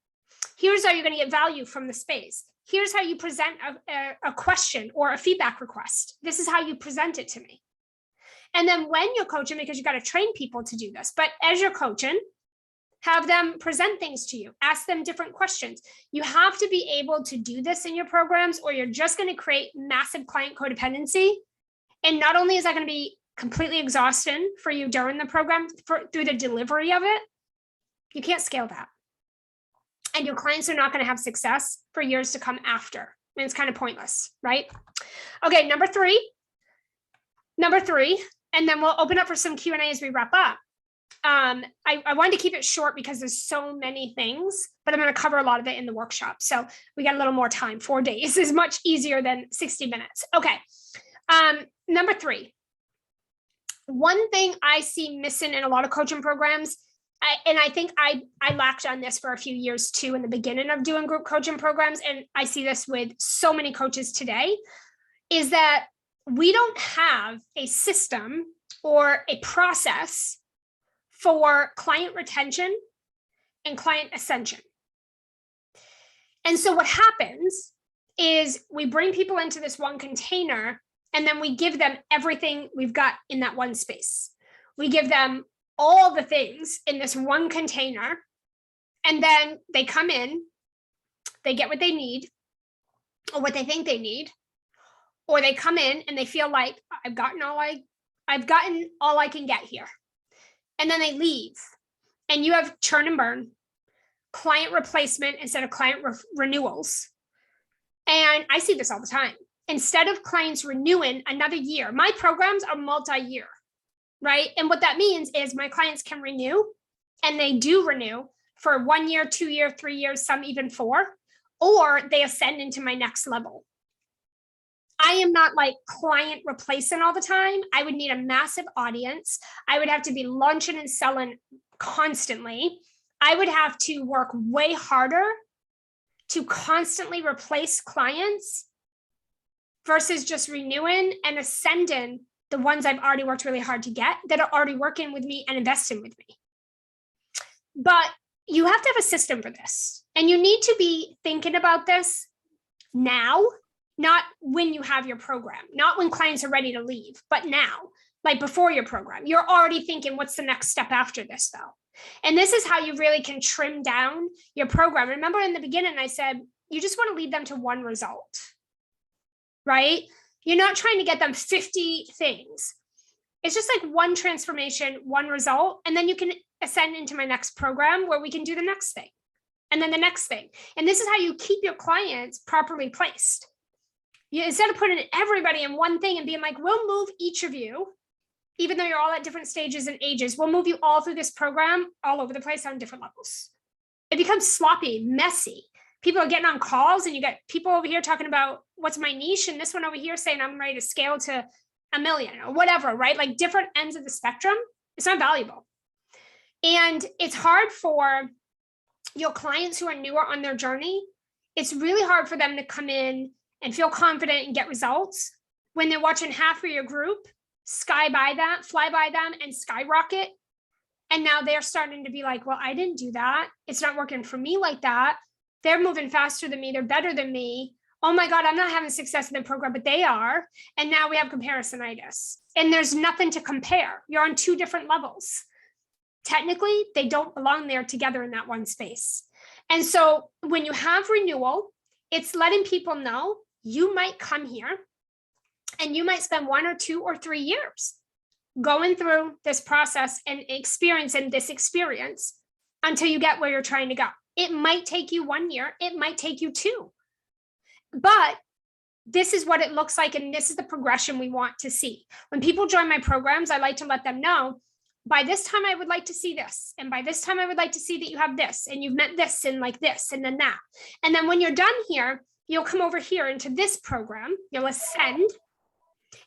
Here's how you're going to get value from the space. Here's how you present a question or a feedback request. This is how you present it to me. And then when you're coaching, because you got to train people to do this, but as you're coaching, have them present things to you, ask them different questions. You have to be able to do this in your programs, or you're just going to create massive client codependency. And not only is that going to be completely exhausting for you during the program through the delivery of it, you can't scale that. And your clients are not going to have success for years to come after. And it's kind of pointless, right? Okay, number three, and then we'll open up for some Q&A as we wrap up. I wanted to keep it short because there's so many things, but I'm going to cover a lot of it in the workshop. So we got a little more time. 4 days is much easier than 60 minutes. Okay. Number 3. One thing I see missing in a lot of coaching programs, and I think I lacked on this for a few years too in the beginning of doing group coaching programs, and I see this with so many coaches today, is that we don't have a system or a process for client retention and client ascension. And so what happens is we bring people into this one container, and then we give them everything we've got in that one space. We give them all the things in this one container, and then they come in, they get what they need or what they think they need, or they come in and they feel like I've gotten all I can get here. And then they leave, and you have churn and burn, client replacement instead of client renewals. And I see this all the time. Instead of clients renewing another year, my programs are multi-year, right? And what that means is my clients can renew, and they do renew for 1 year, 2 year, 3 years, some even 4, or they ascend into my next level. I am not like client replacing all the time. I would need a massive audience. I would have to be launching and selling constantly. I would have to work way harder to constantly replace clients versus just renewing and ascending the ones I've already worked really hard to get that are already working with me and investing with me. But you have to have a system for this. And you need to be thinking about this now, not when you have your program, not when clients are ready to leave, but now, like before your program. You're already thinking, what's the next step after this though? And this is how you really can trim down your program. Remember in the beginning, I said, you just want to lead them to one result, right? You're not trying to get them 50 things. It's just like one transformation, one result, and then you can ascend into my next program where we can do the next thing and then the next thing. And this is how you keep your clients properly placed. Instead of putting everybody in one thing and being like, we'll move each of you, even though you're all at different stages and ages, we'll move you all through this program all over the place on different levels. It becomes sloppy, messy. People are getting on calls, and you get people over here talking about what's my niche, and this one over here saying I'm ready to scale to 1 million or whatever, right? Like different ends of the spectrum. It's not valuable. And it's hard for your clients who are newer on their journey. It's really hard for them to come in and feel confident and get results when they're watching half of your group fly by them and skyrocket. And now they're starting to be like, well, I didn't do that. It's not working for me like that. They're moving faster than me. They're better than me. Oh my God, I'm not having success in the program, but they are. And now we have comparisonitis. And there's nothing to compare. You're on 2 different levels. Technically, they don't belong there together in that one space. And so when you have renewal, it's letting people know you might come here and you might spend 1 or 2 or 3 years going through this process and experiencing this experience until you get where you're trying to go. It might take you 1 year. It might take you 2. But this is what it looks like. And this is the progression we want to see. When people join my programs, I like to let them know, by this time, I would like to see this. And by this time, I would like to see that you have this and you've met this and like this and then that. And then when you're done here, you'll come over here into this program. You'll ascend.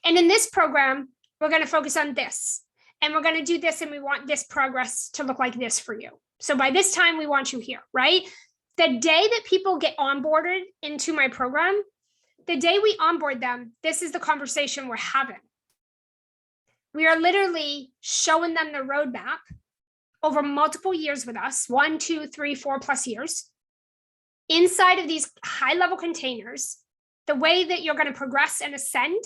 And in this program, we're going to focus on this. And we're going to do this. And we want this progress to look like this for you. So by this time, we want you here, right? The day that people get onboarded into my program, the day we onboard them, this is the conversation we're having. We are literally showing them the roadmap over multiple years with us, 1, 2, 3, 4+ years, inside of these high-level containers, the way that you're going to progress and ascend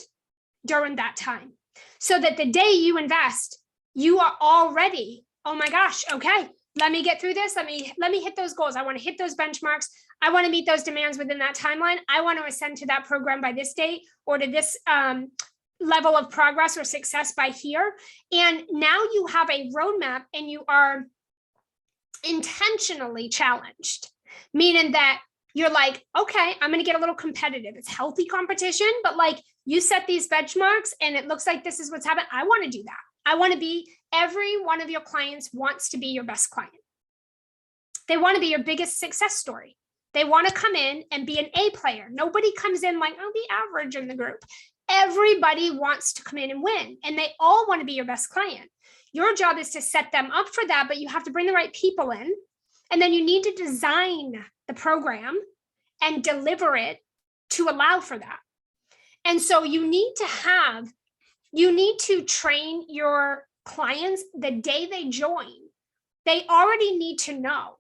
during that time. So that the day you invest, you are already, oh my gosh, okay, let me get through this. Let me hit those goals. I want to hit those benchmarks. I want to meet those demands within that timeline. I want to ascend to that program by this date or to this level of progress or success by here. And now you have a roadmap and you are intentionally challenged, meaning that you're like, okay, I'm going to get a little competitive. It's healthy competition, but like you set these benchmarks and it looks like this is what's happening. I want to do that. I want to be, every one of your clients wants to be your best client. They want to be your biggest success story. They want to come in and be an A player. Nobody comes in like, oh, the average in the group. Everybody wants to come in and win, and they all want to be your best client. Your job is to set them up for that, but you have to bring the right people in. And then you need to design the program and deliver it to allow for that. And so you need to train your clients the day they join. They already need to know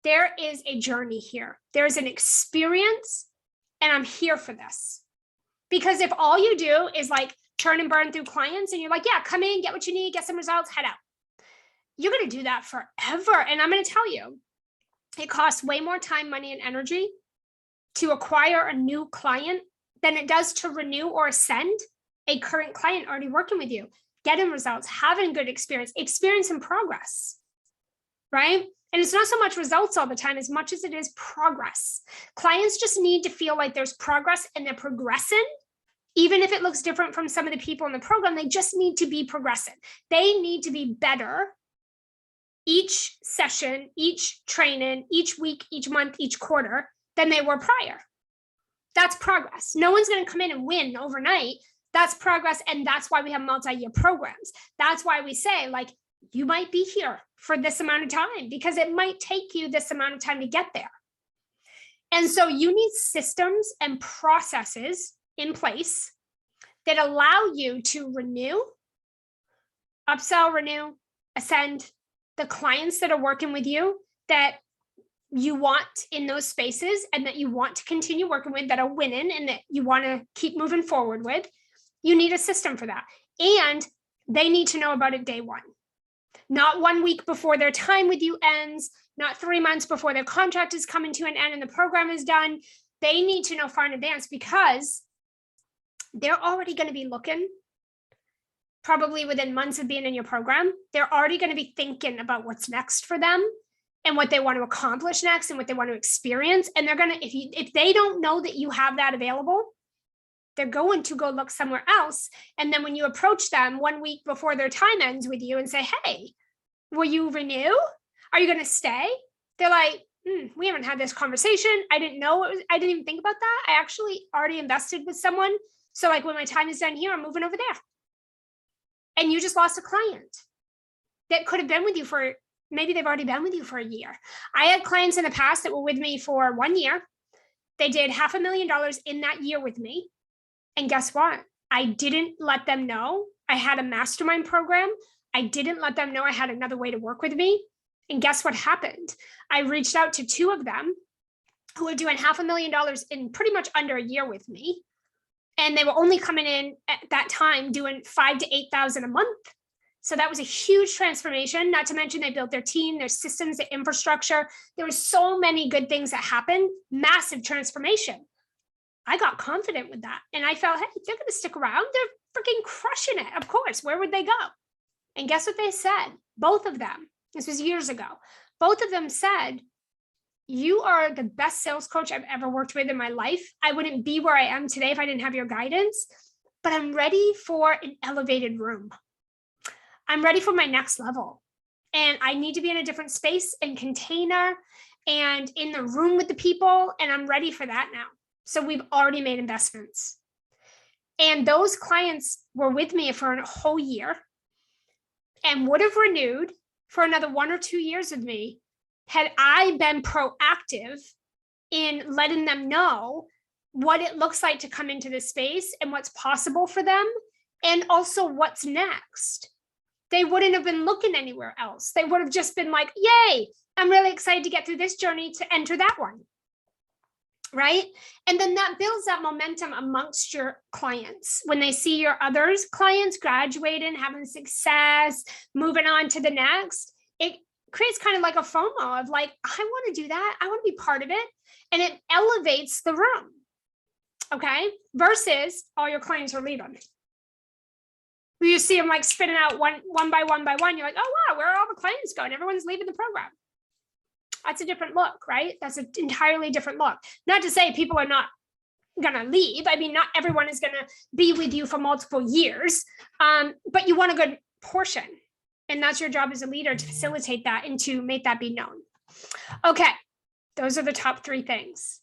there is a journey here. There's an experience, and I'm here for this. Because if all you do is like turn and burn through clients and you're like, yeah, come in, get what you need, get some results, head out. You're going to do that forever. And I'm going to tell you, it costs way more time, money, and energy to acquire a new client than it does to renew or ascend a current client already working with you, getting results, having good experience and progress, right? And it's not so much results all the time as much as it is progress. Clients just need to feel like there's progress and they're progressing. Even if it looks different from some of the people in the program, they just need to be progressing. They need to be better each session, each training, each week, each month, each quarter than they were prior. That's progress. No one's going to come in and win overnight. That's progress. And that's why we have multi-year programs. That's why we say, like, you might be here for this amount of time because it might take you this amount of time to get there. And so you need systems and processes in place that allow you to renew, upsell, renew, ascend the clients that are working with you that you want in those spaces and that you want to continue working with, that are winning and that you want to keep moving forward with. You need a system for that. And they need to know about it day one. Not 1 week before their time with you ends, not 3 months before their contract is coming to an end and the program is done. They need to know far in advance because they're already going to be looking, probably within months of being in your program. They're already going to be thinking about what's next for them and what they want to accomplish next and what they want to experience. And they're going to, if they don't know that you have that available, they're going to go look somewhere else. And then when you approach them 1 week before their time ends with you and say, hey, will you renew? Are you going to stay? They're like, we haven't had this conversation. I didn't know I didn't even think about that. I actually already invested with someone. So like when my time is done here, I'm moving over there. And you just lost a client that could have been with you for, maybe they've already been with you for a year. I had clients in the past that were with me for 1 year. They did $500,000 in that year with me. And guess what? I didn't let them know I had a mastermind program. I didn't let them know I had another way to work with me. And guess what happened? I reached out to 2 of them who were doing $500,000 in pretty much under a year with me. And they were only coming in at that time doing $5,000 to $8,000 a month. So that was a huge transformation, not to mention they built their team, their systems, their infrastructure. There were so many good things that happened, massive transformation. I got confident with that. And I felt, hey, they're going to stick around. They're freaking crushing it. Of course, where would they go? And guess what they said? Both of them, this was years ago, both of them said, you are the best sales coach I've ever worked with in my life. I wouldn't be where I am today if I didn't have your guidance, but I'm ready for an elevated room. I'm ready for my next level. And I need to be in a different space and container and in the room with the people. And I'm ready for that now. So we've already made investments. And those clients were with me for a whole year and would have renewed for another 1 or 2 years with me had I been proactive in letting them know what it looks like to come into this space and what's possible for them, and also what's next. They wouldn't have been looking anywhere else. They would have just been like, yay, I'm really excited to get through this journey to enter that one. Right? And then that builds that momentum amongst your clients. When they see your others clients graduating, having success, moving on to the next, it creates kind of like a FOMO of like, I want to do that. I want to be part of it. And it elevates the room. Okay. Versus all your clients are leaving. You see them like spinning out one by one by one. You're like, oh, wow, where are all the clients going? Everyone's leaving the program. That's a different look, right? That's an entirely different look. Not to say people are not gonna leave. I mean, not everyone is gonna be with you for multiple years, but you want a good portion. And that's your job as a leader, to facilitate that and to make that be known. Okay, those are the top 3 things.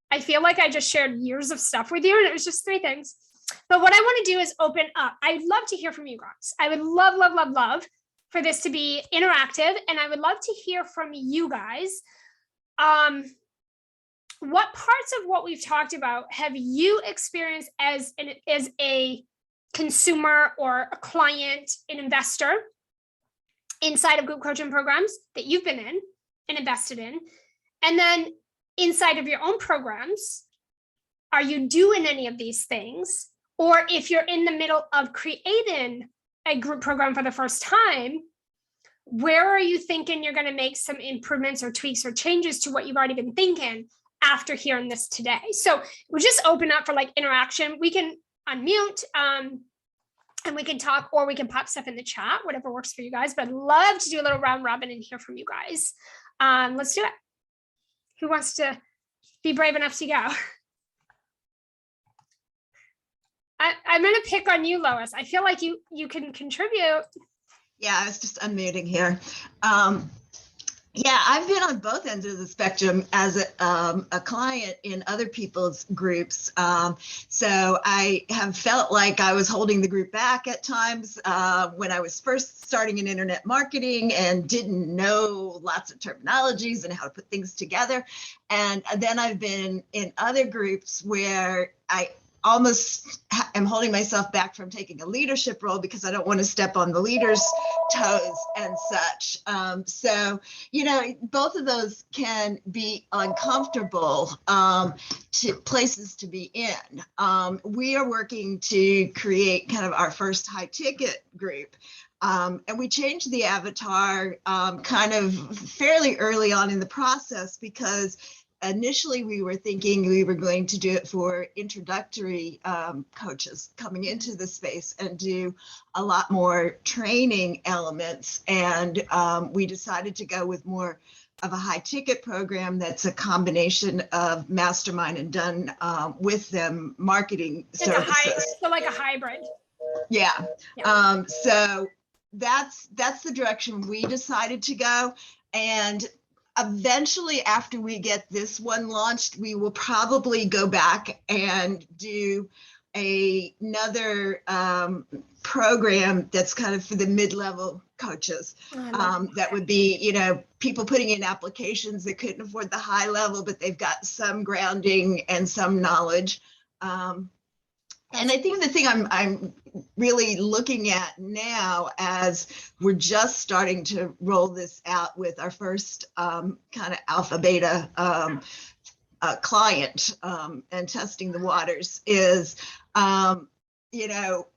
I feel like I just shared years of stuff with you and it was just 3 things. But what I want to do is open up. I'd love to hear from you guys. I would love, love, love, love for this to be interactive. And I would love to hear from you guys. What parts of what we've talked about have you experienced as a consumer or a client, an investor inside of group coaching programs that you've been in and invested in? And then inside of your own programs, are you doing any of these things? Or if you're in the middle of creating a group program for the first time, where are you thinking you're going to make some improvements or tweaks or changes to what you've already been thinking after hearing this today? So we'll just open up for like interaction. We can unmute and we can talk, or we can pop stuff in the chat, whatever works for you guys. But I'd love to do a little round robin and hear from you guys. Let's do it. Who wants to be brave enough to go? I'm going to pick on you, Lois. I feel like you can contribute. Yeah, I was just unmuting here. Yeah, I've been on both ends of the spectrum as a client in other people's groups. So I have felt like I was holding the group back at times when I was first starting in internet marketing and didn't know lots of terminologies and how to put things together. And then I've been in other groups where I almost am holding myself back from taking a leadership role because I don't want to step on the leader's toes and such. So, you know, both of those can be uncomfortable to places to be in. We are working to create kind of our first high ticket group. And we changed the avatar kind of fairly early on in the process because initially, we were thinking we were going to do it for introductory coaches coming into the space and do a lot more training elements. And we decided to go with more of a high ticket program that's a combination of mastermind and done with them marketing services. So like a hybrid. Yeah. So that's the direction we decided to go. And eventually, after we get this one launched, we will probably go back and do another program that's kind of for the mid-level coaches. That would be, you know, people putting in applications that couldn't afford the high level, but they've got some grounding and some knowledge. And I think the thing I'm really looking at now, as we're just starting to roll this out with our first kind of alpha beta client and testing the waters, is, you know,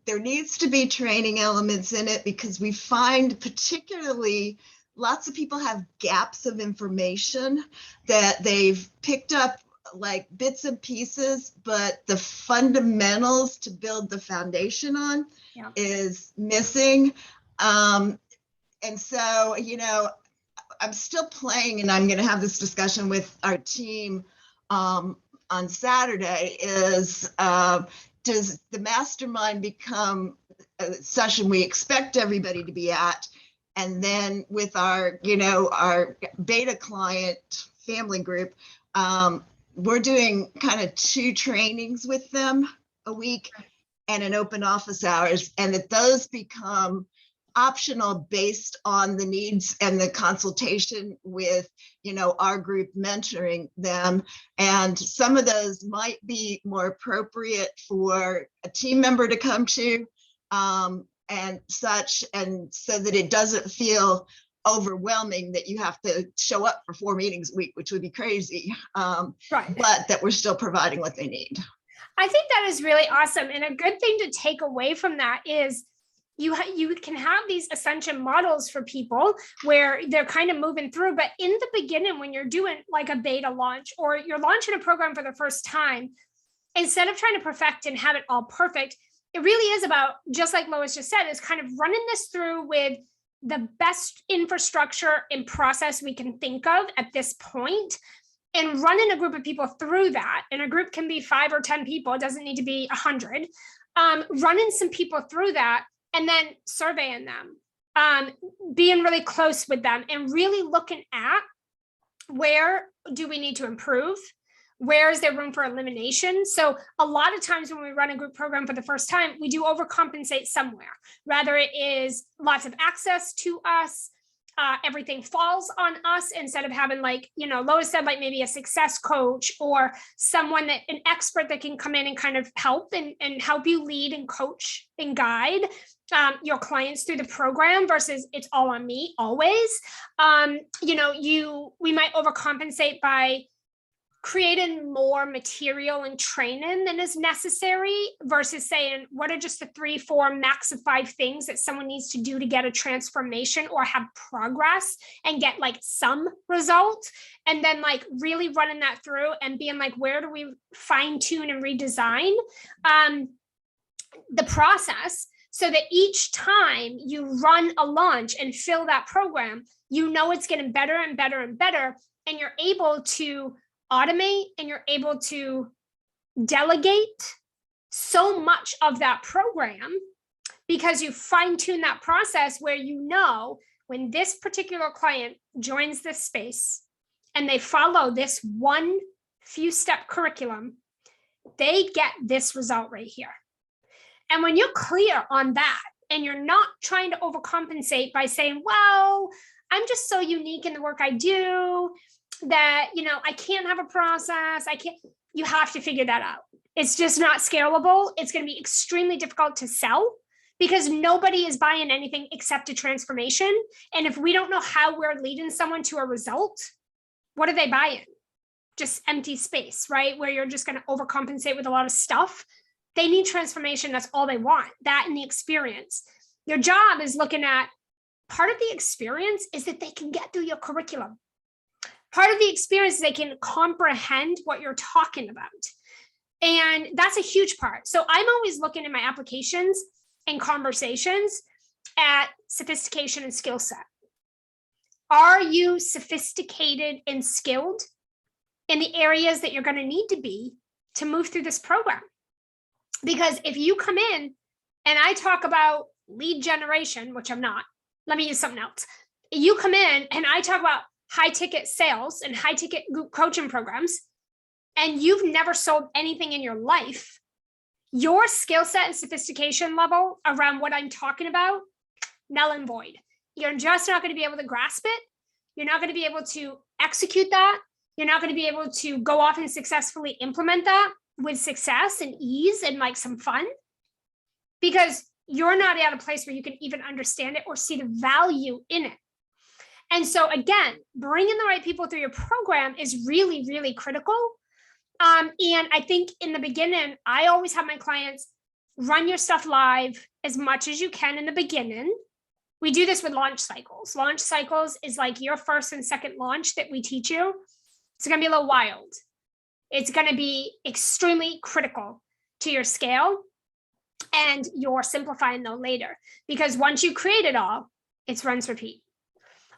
there needs to be training elements in it because we find particularly lots of people have gaps of information that they've picked up like bits and pieces, but the fundamentals to build the foundation on is missing. And so, you know, I'm still playing, and I'm going to have this discussion with our team on Saturday, is does the mastermind become a session we expect everybody to be at? And then with our, you know, our beta client family group, we're doing kind of 2 trainings with them a week and an open office hours, and that those become optional based on the needs and the consultation with, you know, our group mentoring them. And some of those might be more appropriate for a team member to come to and such, and so that it doesn't feel overwhelming that you have to show up for 4 meetings a week, which would be crazy, Right. But that we're still providing what they need. I think that is really awesome. And a good thing to take away from that is you can have these ascension models for people where they're kind of moving through, but in the beginning, when you're doing like a beta launch or you're launching a program for the first time, instead of trying to perfect and have it all perfect, it really is about, just like Lois just said, is kind of running this through with the best infrastructure and process we can think of at this point, and running a group of people through that. And a group can be 5 or 10 people, it doesn't need to be 100. Running some people through that and then surveying them, being really close with them and really looking at where do we need to improve? Where is there room for elimination? So a lot of times when we run a group program for the first time, we do overcompensate somewhere. Rather it is lots of access to us, everything falls on us instead of having, like, you know, Lois said, like maybe a success coach or someone that, an expert that can come in and kind of help and help you lead and coach and guide your clients through the program versus it's all on me always. You know, we might overcompensate by creating more material and training than is necessary versus saying, what are just the 3, 4, max of 5 things that someone needs to do to get a transformation or have progress and get like some result? And then like really running that through and being like, where do we fine tune and redesign the process so that each time you run a launch and fill that program, you know it's getting better and better and better, and you're able to automate and you're able to delegate so much of that program because you fine-tune that process where you know when this particular client joins this space and they follow this one few step curriculum, they get this result right here. And when you're clear on that and you're not trying to overcompensate by saying, well, I'm just so unique in the work I do that, you know, I can't have a process. You have to figure that out. It's just not scalable. It's going to be extremely difficult to sell because nobody is buying anything except a transformation. And if we don't know how we're leading someone to a result, what are they buying? Just empty space, right? Where you're just going to overcompensate with a lot of stuff. They need transformation. That's all they want. That and the experience. Your job is looking at part of the experience is that they can get through your curriculum. Part of the experience is they can comprehend what you're talking about. And that's a huge part. So I'm always looking in my applications and conversations at sophistication and skill set. Are you sophisticated and skilled in the areas that you're going to need to be to move through this program? Because if you come in and I talk about lead generation, which I'm not, let me use something else. You come in and I talk about high ticket sales and high ticket group coaching programs, and you've never sold anything in your life, your skill set and sophistication level around what I'm talking about, null and void. You're just not going to be able to grasp it. You're not going to be able to execute that. You're not going to be able to go off and successfully implement that with success and ease and like some fun, because you're not at a place where you can even understand it or see the value in it. And so again, bringing the right people through your program is really, really critical. And I think in the beginning, I always have my clients run your stuff live as much as you can in the beginning. We do this with launch cycles. Launch cycles is like your first and second launch that we teach you. It's going to be a little wild. It's going to be extremely critical to your scale, and you're simplifying though later, because once you create it all, it's rinse, repeat.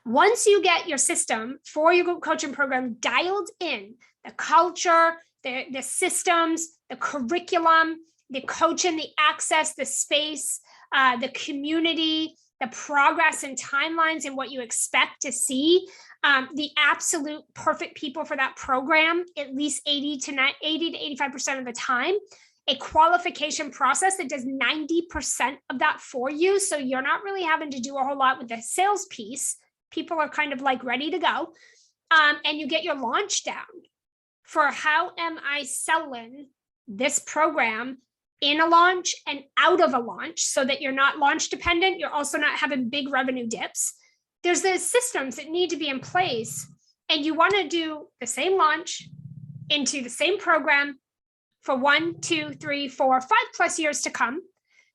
Once you get your system for your group coaching program dialed in, the culture, the systems, the curriculum, the coaching, the access, the space, the community, the progress and timelines and what you expect to see, the absolute perfect people for that program, at least 80 to 85% of the time, a qualification process that does 90% of that for you. So you're not really having to do a whole lot with the sales piece. People are kind of like ready to go. And you get your launch down for how am I selling this program in a launch and out of a launch so that you're not launch dependent. You're also not having big revenue dips. There's the systems that need to be in place, and you want to do the same launch into the same program for 1, 2, 3, 4, 5+ years to come,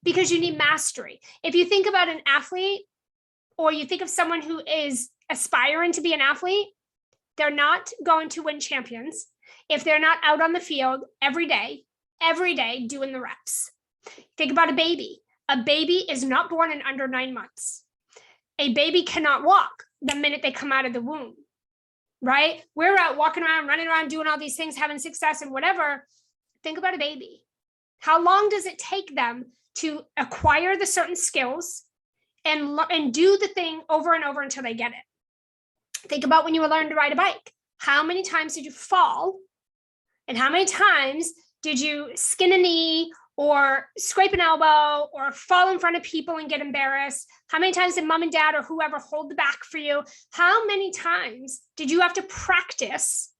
because you need mastery. If you think about an athlete, or you think of someone who is aspiring to be an athlete, they're not going to win champions if they're not out on the field every day doing the reps. Think about a baby. A baby is not born in under 9 months. A baby cannot walk the minute they come out of the womb, right? We're out walking around, running around, doing all these things, having success and whatever. Think about a baby. How long does it take them to acquire the certain skills and do the thing over and over until they get it? Think about when you learned to ride a bike. How many times did you fall? And how many times did you skin a knee or scrape an elbow or fall in front of people and get embarrassed? How many times did mom and dad or whoever hold the back for you? How many times did you have to practice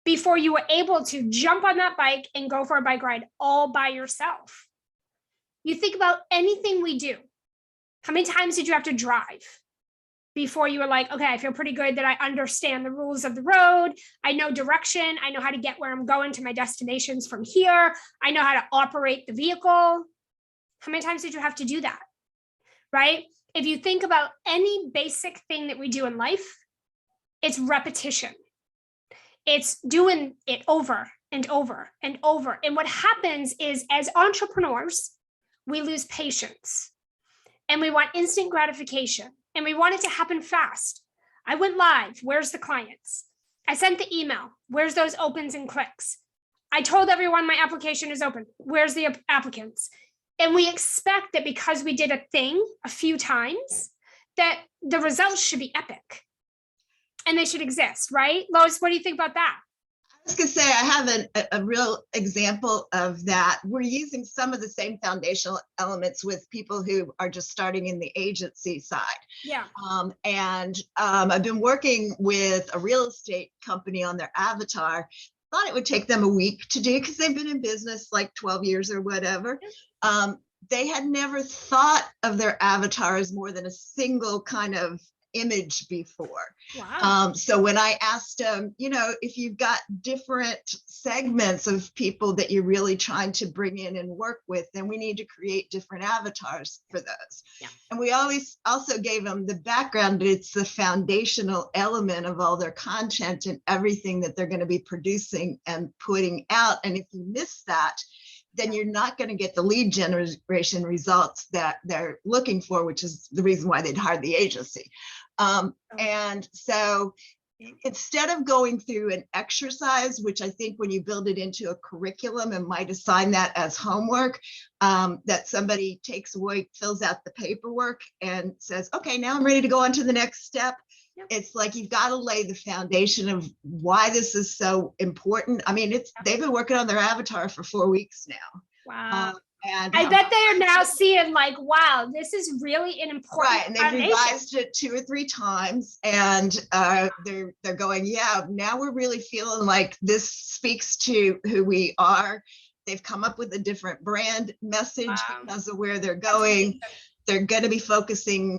before you were able to jump on that bike and go for a bike ride all by yourself? You think about anything we do. How many times did you have to drive before you were like, okay, I feel pretty good that I understand the rules of the road. I know direction. I know how to get where I'm going to my destinations from here. I know how to operate the vehicle. How many times did you have to do that? Right? If you think about any basic thing that we do in life, it's repetition. It's doing it over and over and over. And what happens is, as entrepreneurs, we lose patience and we want instant gratification. And we want it to happen fast. I went live. Where's the clients? I sent the email. Where's those opens and clicks? I told everyone my application is open. Where's the applicants? And we expect that because we did a thing a few times, that the results should be epic and they should exist, right? Lois, what do you think about that? I was going to say, I have a real example of that. We're using some of the same foundational elements with people who are just starting in the agency side. Yeah. I've been working with a real estate company on their avatar. Thought it would take them a week to do because they've been in business like 12 years or whatever. They had never thought of their avatar as more than a single kind of image before. Wow. So when I asked them, if you've got different segments of people that you're really trying to bring in and work with, then we need to create different avatars for those. Yeah. And we always also gave them the background. It's the foundational element of all their content and everything that they're going to be producing and putting out. And if you miss that, then you're not going to get the lead generation results that they're looking for, which is the reason why they'd hired the agency. And so instead of going through an exercise, which I think when you build it into a curriculum and might assign that as homework, that somebody takes away, fills out the paperwork and says, okay, now I'm ready to go on to the next step. Yep. It's like you've got to lay the foundation of why this is so important. I mean, they've been working on their avatar for 4 weeks now. Wow. And I bet they are now seeing like, wow, this is really an important right. And they've revised it 2 or 3 times, and they're going, yeah, now we're really feeling like this speaks to who we are. They've come up with a different brand message because of where they're going. They're going to be focusing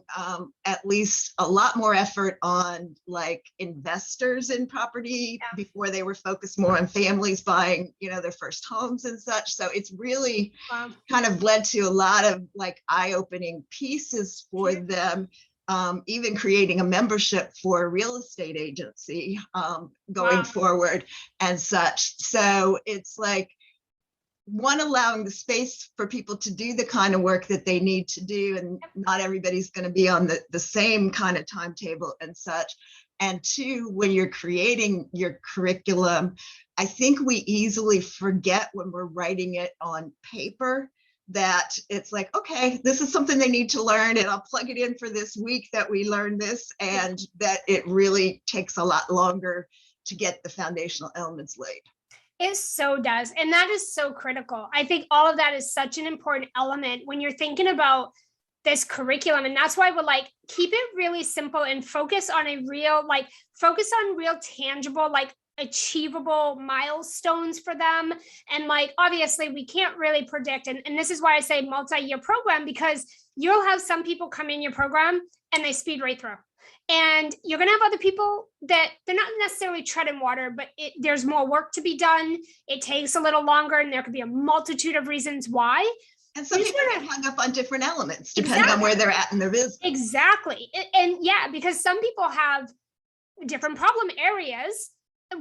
at least a lot more effort on like investors in property before they were focused more on families buying, their first homes and such. So it's really kind of led to a lot of like eye-opening pieces for them, even creating a membership for a real estate agency going forward and such. So it's like, one, allowing the space for people to do the kind of work that they need to do, and not everybody's going to be on the same kind of timetable and such. And 2, when you're creating your curriculum, I think we easily forget when we're writing it on paper that it's like, okay, this is something they need to learn, and I'll plug it in for this week that we learn this, and that it really takes a lot longer to get the foundational elements laid. It so does. And that is so critical. I think all of that is such an important element when you're thinking about this curriculum. And that's why we're like, keep it really simple and focus on real tangible, like achievable milestones for them. And like, obviously we can't really predict. And this is why I say multi-year program, because you'll have some people come in your program and they speed right through. And you're going to have other people that they're not necessarily treading water, but there's more work to be done. It takes a little longer, and there could be a multitude of reasons why. And some people get hung up on different elements, depending on where they're at in their business. Exactly. And yeah, because some people have different problem areas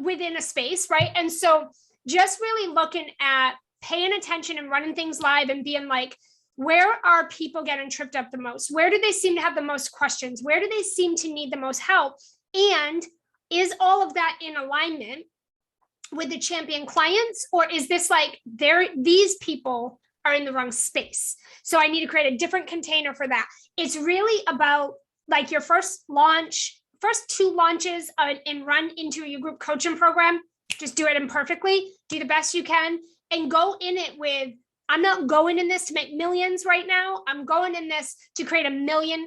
within a space, right? And so just really looking at paying attention and running things live and being like, Where are people getting tripped up the most? Where do they seem to have the most questions? Where do they seem to need the most help? And is all of that in alignment with the champion clients? Or is this like these people are in the wrong space? So I need to create a different container for that. It's really about like your first 2 launches and run into your group coaching program. Just do it imperfectly, do the best you can, and go in it with, I'm not going in this to make millions right now. I'm going in this to create $1 million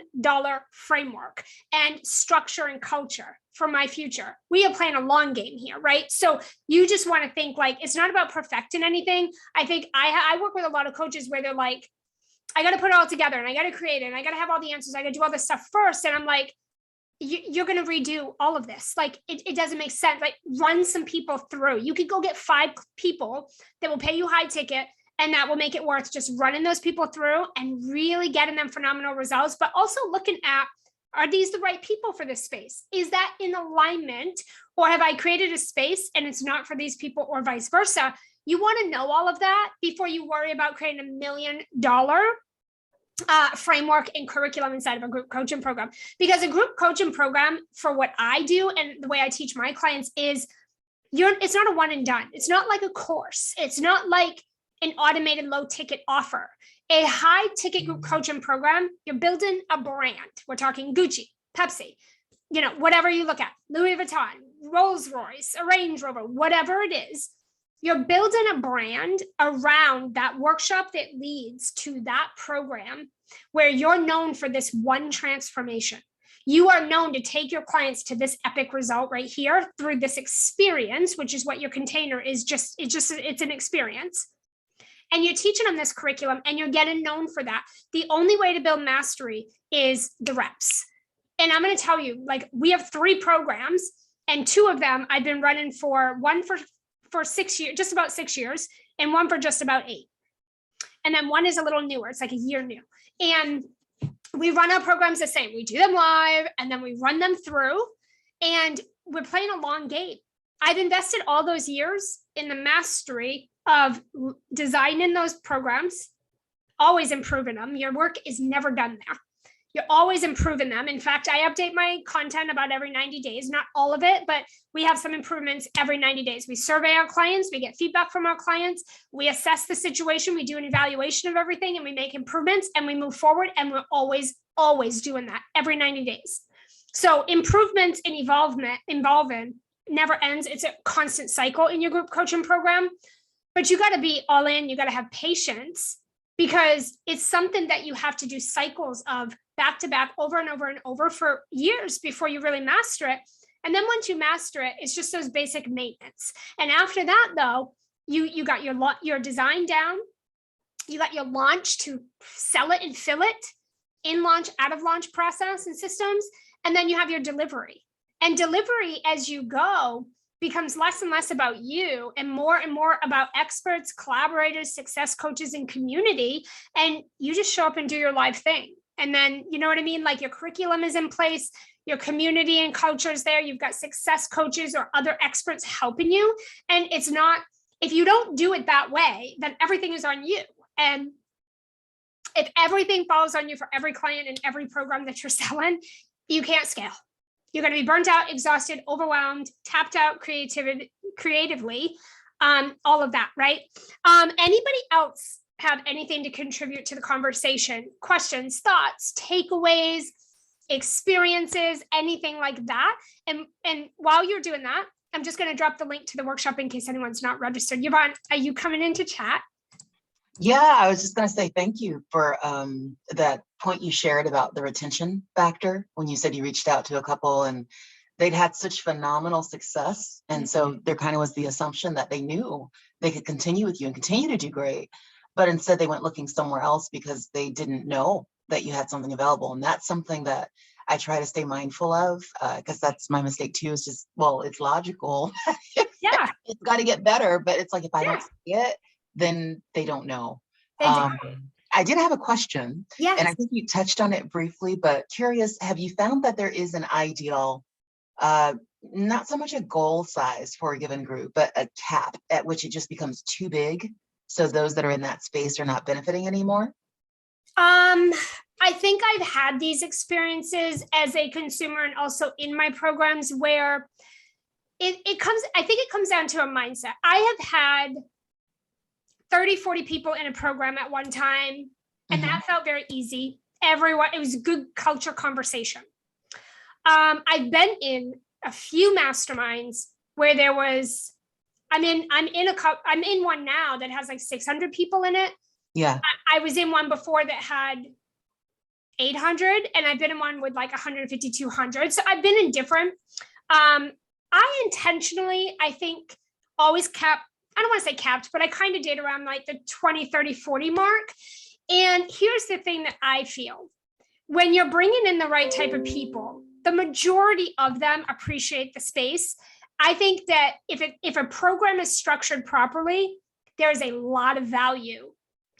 framework and structure and culture for my future. We are playing a long game here, right? So you just want to think like, it's not about perfecting anything. I think I work with a lot of coaches where they're like, I got to put it all together and I got to create it and I got to have all the answers. I got to do all this stuff first. And I'm like, you're going to redo all of this. Like it doesn't make sense. Like run some people through. You could go get 5 people that will pay you high ticket, and that will make it worth just running those people through and really getting them phenomenal results, but also looking at, are these the right people for this space? Is that in alignment? Or have I created a space and it's not for these people, or vice versa? You want to know all of that before you worry about creating $1 million framework and curriculum inside of a group coaching program. Because a group coaching program, for what I do and the way I teach my clients, is it's not a one and done. It's not like a course. It's not like an automated low ticket offer. A high ticket group coaching program, you're building a brand. We're talking Gucci, Pepsi, whatever you look at, Louis Vuitton, Rolls Royce, a Range Rover, whatever it is. You're building a brand around that workshop that leads to that program, where you're known for this one transformation. You are known to take your clients to this epic result right here through this experience, which is what your container is. It's an experience. And you're teaching them this curriculum and you're getting known for that. The only way to build mastery is the reps. And I'm going to tell you, like, we have 3 programs, and 2 of them I've been running one for 6 years, just about 6 years, and one for just about 8. And then one is a little newer. It's like a year new. And we run our programs the same. We do them live and then we run them through, and we're playing a long game. I've invested all those years in the mastery of designing those programs, always improving them. Your work is never done there. You're always improving them. In fact, I update my content about every 90 days, not all of it, but we have some improvements every 90 days. We survey our clients, we get feedback from our clients, we assess the situation, we do an evaluation of everything, and we make improvements and we move forward. And we're always doing that every 90 days. So improvements and involving never ends. It's a constant cycle in your group coaching program, but you got to be all in. You got to have patience, because it's something that you have to do cycles of back to back over and over and over for years before you really master it. And then once you master it, it's just those basic maintenance. And after that, though, you got your design down, you got your launch to sell it and fill it, in launch, out of launch process and systems, and then you have your delivery. And delivery, as you go, becomes less and less about you and more about experts, collaborators, success coaches, and community. And you just show up and do your live thing. And then, you know what I mean? Like, your curriculum is in place, your community and culture is there. You've got success coaches or other experts helping you. And it's not, if you don't do it that way, then everything is on you. And if everything falls on you for every client and every program that you're selling, you can't scale. You're going to be burnt out, exhausted, overwhelmed, tapped out creatively, all of that, right? Anybody else have anything to contribute to the conversation? Questions, thoughts, takeaways, experiences, anything like that? And while you're doing that, I'm just going to drop the link to the workshop in case anyone's not registered. Yvonne, are you coming into chat? Yeah, I was just going to say thank you for that point you shared about the retention factor when you said you reached out to a couple and they'd had such phenomenal success. And so there kind of was the assumption that they knew they could continue with you and continue to do great. But instead they went looking somewhere else because they didn't know that you had something available. And that's something that I try to stay mindful of, because that's my mistake too. It's just, well, it's logical. Yeah. It's got to get better. But it's like, if I don't see it, then they don't know. I did have a question. Yes. And I think you touched on it briefly, but curious, have you found that there is an ideal, not so much a goal size for a given group, but a cap at which it just becomes too big, so those that are in that space are not benefiting anymore? I think I've had these experiences as a consumer and also in my programs where I think it comes down to a mindset. I have had 30, 40 people in a program at one time, and that felt very easy. It was a good culture conversation. I've been in a few masterminds where there was, I'm in one now that has like 600 people in it. Yeah. I was in one before that had 800, and I've been in one with like 150, 200. So I've been in different. I intentionally, I think, always kept, I don't want to say capped, but I kind of did around like the 20, 30, 40 mark. And here's the thing that I feel. When you're bringing in the right type of people, the majority of them appreciate the space. I think that if a program is structured properly, there's a lot of value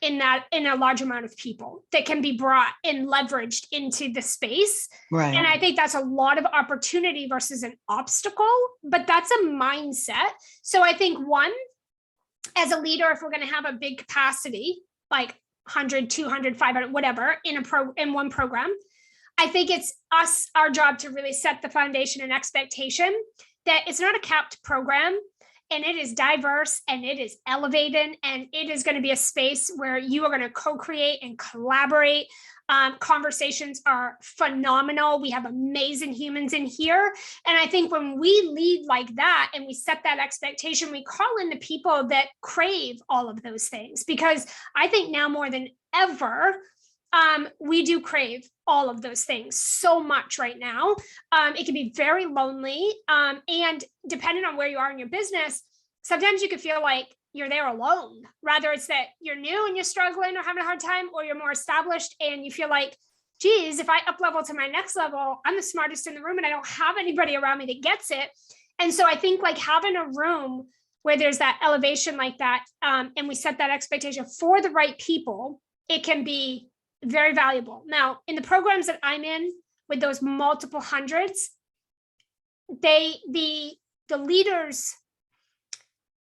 in a large amount of people that can be brought and leveraged into the space. Right. And I think that's a lot of opportunity versus an obstacle, but that's a mindset. So I think one, as a leader, if we're going to have a big capacity, like 100, 200, 500, whatever, in one program, I think it's our job to really set the foundation and expectation that it's not a capped program, and it is diverse and it is elevated, and it is going to be a space where you are going to co-create and collaborate. Conversations are phenomenal. We have amazing humans in here. And I think when we lead like that and we set that expectation, we call in the people that crave all of those things, because I think now more than ever, we do crave all of those things so much right now. It can be very lonely. And depending on where you are in your business, sometimes you could feel like you're there alone. Rather, it's that you're new and you're struggling or having a hard time, or you're more established and you feel like, geez, if I up level to my next level, I'm the smartest in the room and I don't have anybody around me that gets it. And so I think like having a room where there's that elevation like that, and we set that expectation for the right people, it can be very valuable. Now, in the programs that I'm in with those multiple hundreds, the leaders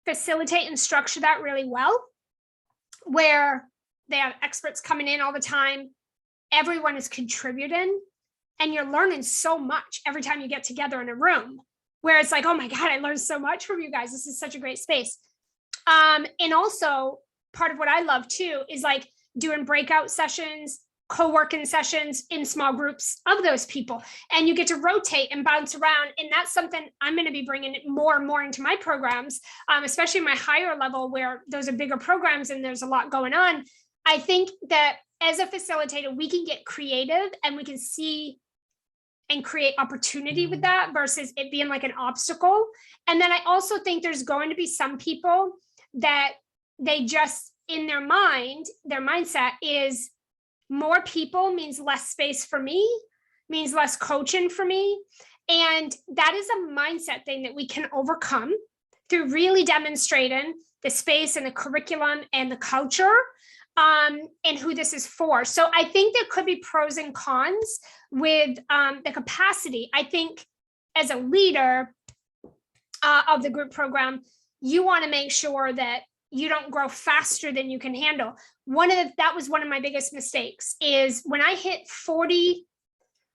facilitate and structure that really well, where they have experts coming in all the time. Everyone is contributing, and you're learning so much every time you get together in a room, where it's like, oh my God, I learned so much from you guys. This is such a great space. And also part of what I love too is like doing breakout sessions, co-working sessions in small groups of those people, and you get to rotate and bounce around. And that's something I'm going to be bringing it more and more into my programs, especially my higher level where those are bigger programs and there's a lot going on. I think that as a facilitator, we can get creative and we can see and create opportunity with that versus it being like an obstacle. And then I also think there's going to be some people that they just, in their mindset is more people means less space for me, means less coaching for me. And that is a mindset thing that we can overcome through really demonstrating the space and the curriculum and the culture, and who this is for. So I think there could be pros and cons with the capacity. I think as a leader of the group program, you want to make sure that you don't grow faster than you can handle. That was one of my biggest mistakes is when I hit 40,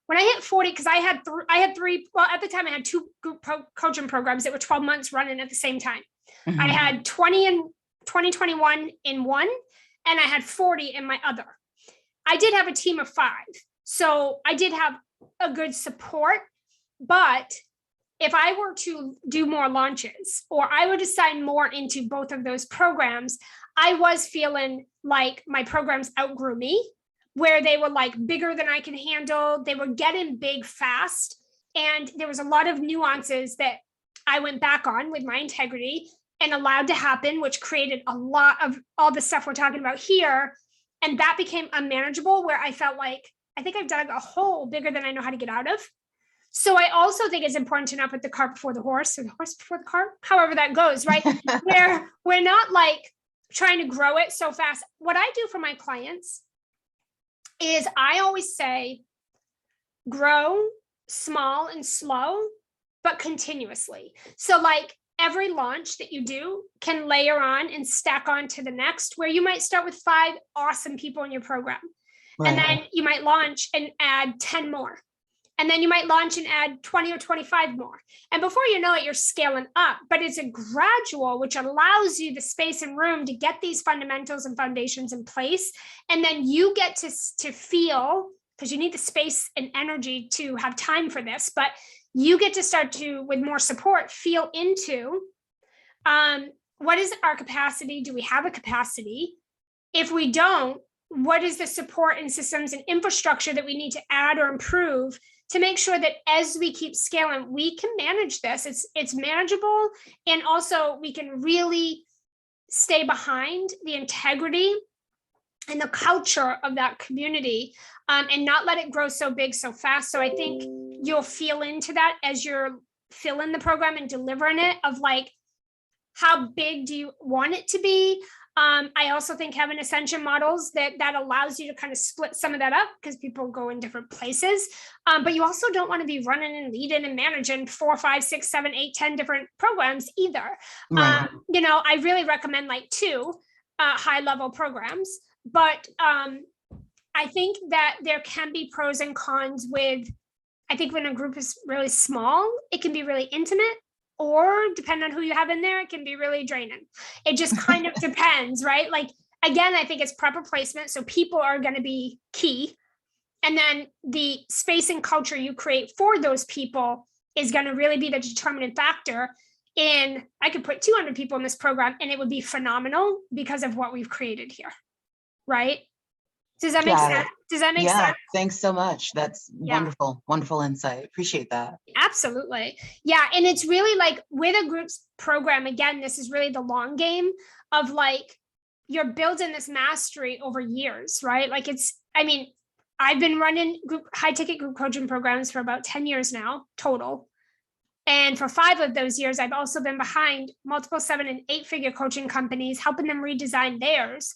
because I had three, well, at the time I had two group coaching programs that were 12 months running at the same time. I had 20 in 2021 in one, and I had 40 in my other. I did have a team of 5. So I did have a good support, but if I were to do more launches or I were to sign more into both of those programs, I was feeling like my programs outgrew me, where they were like bigger than I can handle. They were getting big fast. And there was a lot of nuances that I went back on with my integrity and allowed to happen, which created a lot of all the stuff we're talking about here. And that became unmanageable, where I felt like, I think I've dug a hole bigger than I know how to get out of. So I also think it's important to not put the cart before the horse, or the horse before the cart, however that goes, right? Where we're not like trying to grow it so fast. What I do for my clients is I always say, grow small and slow, but continuously. So like every launch that you do can layer on and stack on to the next, where you might start with 5 awesome people in your program. And Right. then you might launch and add 10 more. And then you might launch and add 20 or 25 more. And before you know it, you're scaling up. But it's a gradual, which allows you the space and room to get these fundamentals and foundations in place. And then you get to feel, because you need the space and energy to have time for this, but you get to start to, with more support, feel into what is our capacity? Do we have a capacity? If we don't, what is the support and systems and infrastructure that we need to add or improve to make sure that as we keep scaling, we can manage this? It's manageable, and also we can really stay behind the integrity and the culture of that community, and not let it grow so big so fast. So I think you'll feel into that as you're filling the program and delivering it, of like, how big do you want it to be? I also think having ascension models that allows you to kind of split some of that up, because people go in different places. But you also don't want to be running and leading and managing 4, 5, 6, 7, 8, 10 different programs either. Right. I really recommend like 2 high level programs, but I think that there can be pros and cons with, I think when a group is really small, it can be really intimate, or depending on who you have in there, it can be really draining. It just kind of depends, right? Like, again, I think it's proper placement. So people are going to be key. And then the space and culture you create for those people is going to really be the determinant factor. And I could put 200 people in this program and it would be phenomenal because of what we've created here. Right? Does that make Got sense? it. Does that make Yeah, sense? thanks so much. That's Yeah. wonderful insight. Appreciate that. Absolutely. Yeah. And it's really like with a groups program, again, this is really the long game of like, you're building this mastery over years, right? Like I've been running high ticket group coaching programs for about 10 years now, total. And for 5 of those years, I've also been behind multiple 7 and 8 figure coaching companies, helping them redesign theirs.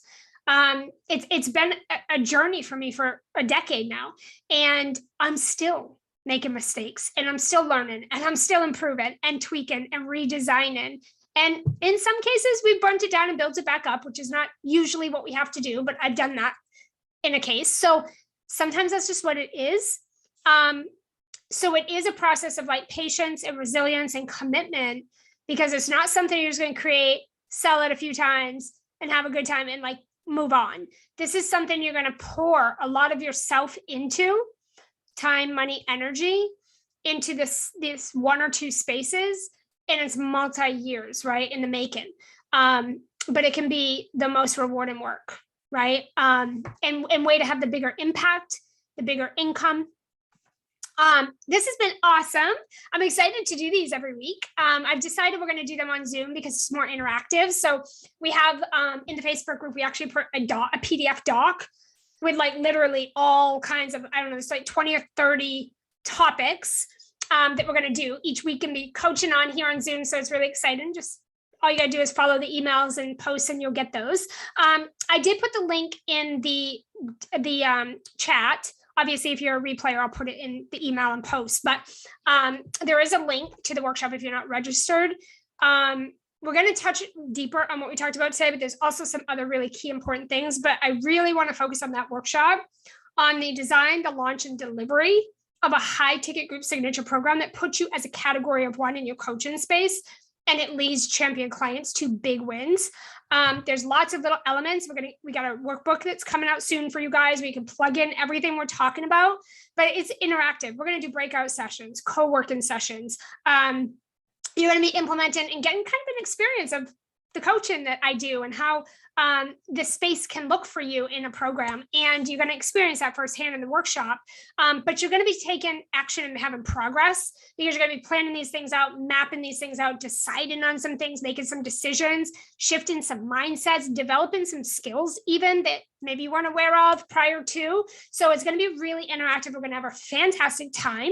It's been a journey for me for a decade now, and I'm still making mistakes, and I'm still learning, and I'm still improving and tweaking and redesigning. And in some cases, we've burnt it down and built it back up, which is not usually what we have to do, but I've done that in a case. So sometimes that's just what it is. So it is a process of like patience and resilience and commitment, because it's not something you're just going to create, sell it a few times and have a good time and like move on. This is something you're going to pour a lot of yourself into, time, money, energy, into this 1 or 2 spaces, and it's multi-years, right, in the making. But it can be the most rewarding work, right? And way to have the bigger impact, the bigger income. This has been awesome. I'm excited to do these every week. I've decided we're going to do them on Zoom because it's more interactive. So we have in the Facebook group, we actually put a PDF doc with like literally all kinds of, I don't know, it's like 20 or 30 topics that we're going to do each week and be coaching on here on Zoom. So it's really exciting. Just all you got to do is follow the emails and posts and you'll get those. I did put the link in the chat. Obviously, if you're a replayer, I'll put it in the email and post, but there is a link to the workshop if you're not registered. We're going to touch deeper on what we talked about today, but there's also some other really key important things, but I really want to focus on that workshop, on the design, the launch, and delivery of a high ticket group signature program that puts you as a category of 1 in your coaching space, and it leads champion clients to big wins. There's lots of little elements. We got a workbook that's coming out soon for you guys where you can plug in everything we're talking about, but it's interactive. We're going to do breakout sessions, co-working sessions. You're going to be implementing and getting kind of an experience of the coaching that I do and how the space can look for you in a program. And you're going to experience that firsthand in the workshop. But you're going to be taking action and having progress, because you're going to be planning these things out, mapping these things out, deciding on some things, making some decisions, shifting some mindsets, developing some skills even that maybe you weren't aware of prior to. So it's going to be really interactive. We're going to have a fantastic time.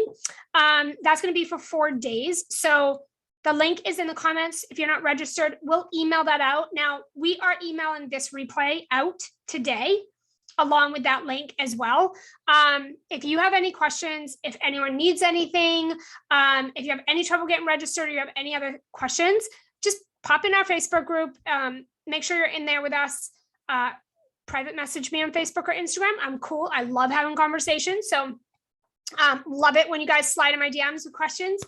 That's going to be for 4 days. So the link is in the comments. If you're not registered, we'll email that out. Now, we are emailing this replay out today, along with that link as well. If you have any questions, if anyone needs anything, if you have any trouble getting registered or you have any other questions, just pop in our Facebook group. Make sure you're in there with us. private message me on Facebook or Instagram. I'm cool. I love having conversations. So love it when you guys slide in my DMs with questions.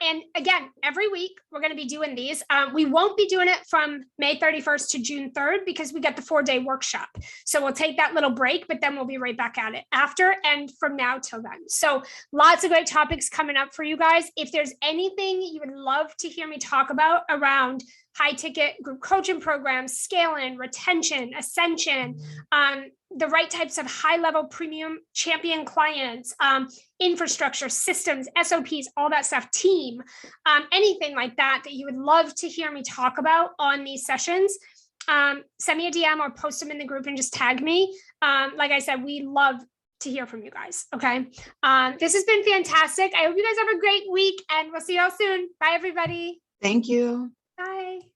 And again, every week we're going to be doing these. We won't be doing it from May 31st to June 3rd because we got the 4-day workshop. So we'll take that little break, but then we'll be right back at it after and from now till then. So lots of great topics coming up for you guys. If there's anything you would love to hear me talk about around high ticket group coaching programs, scaling, retention, ascension, the right types of high level premium champion clients, infrastructure, systems, SOPs, all that stuff, team, anything like that you would love to hear me talk about on these sessions, send me a DM or post them in the group and just tag me. Like I said, we love to hear from you guys. Okay. This has been fantastic. I hope you guys have a great week and we'll see you all soon. Bye, everybody. Thank you. Bye.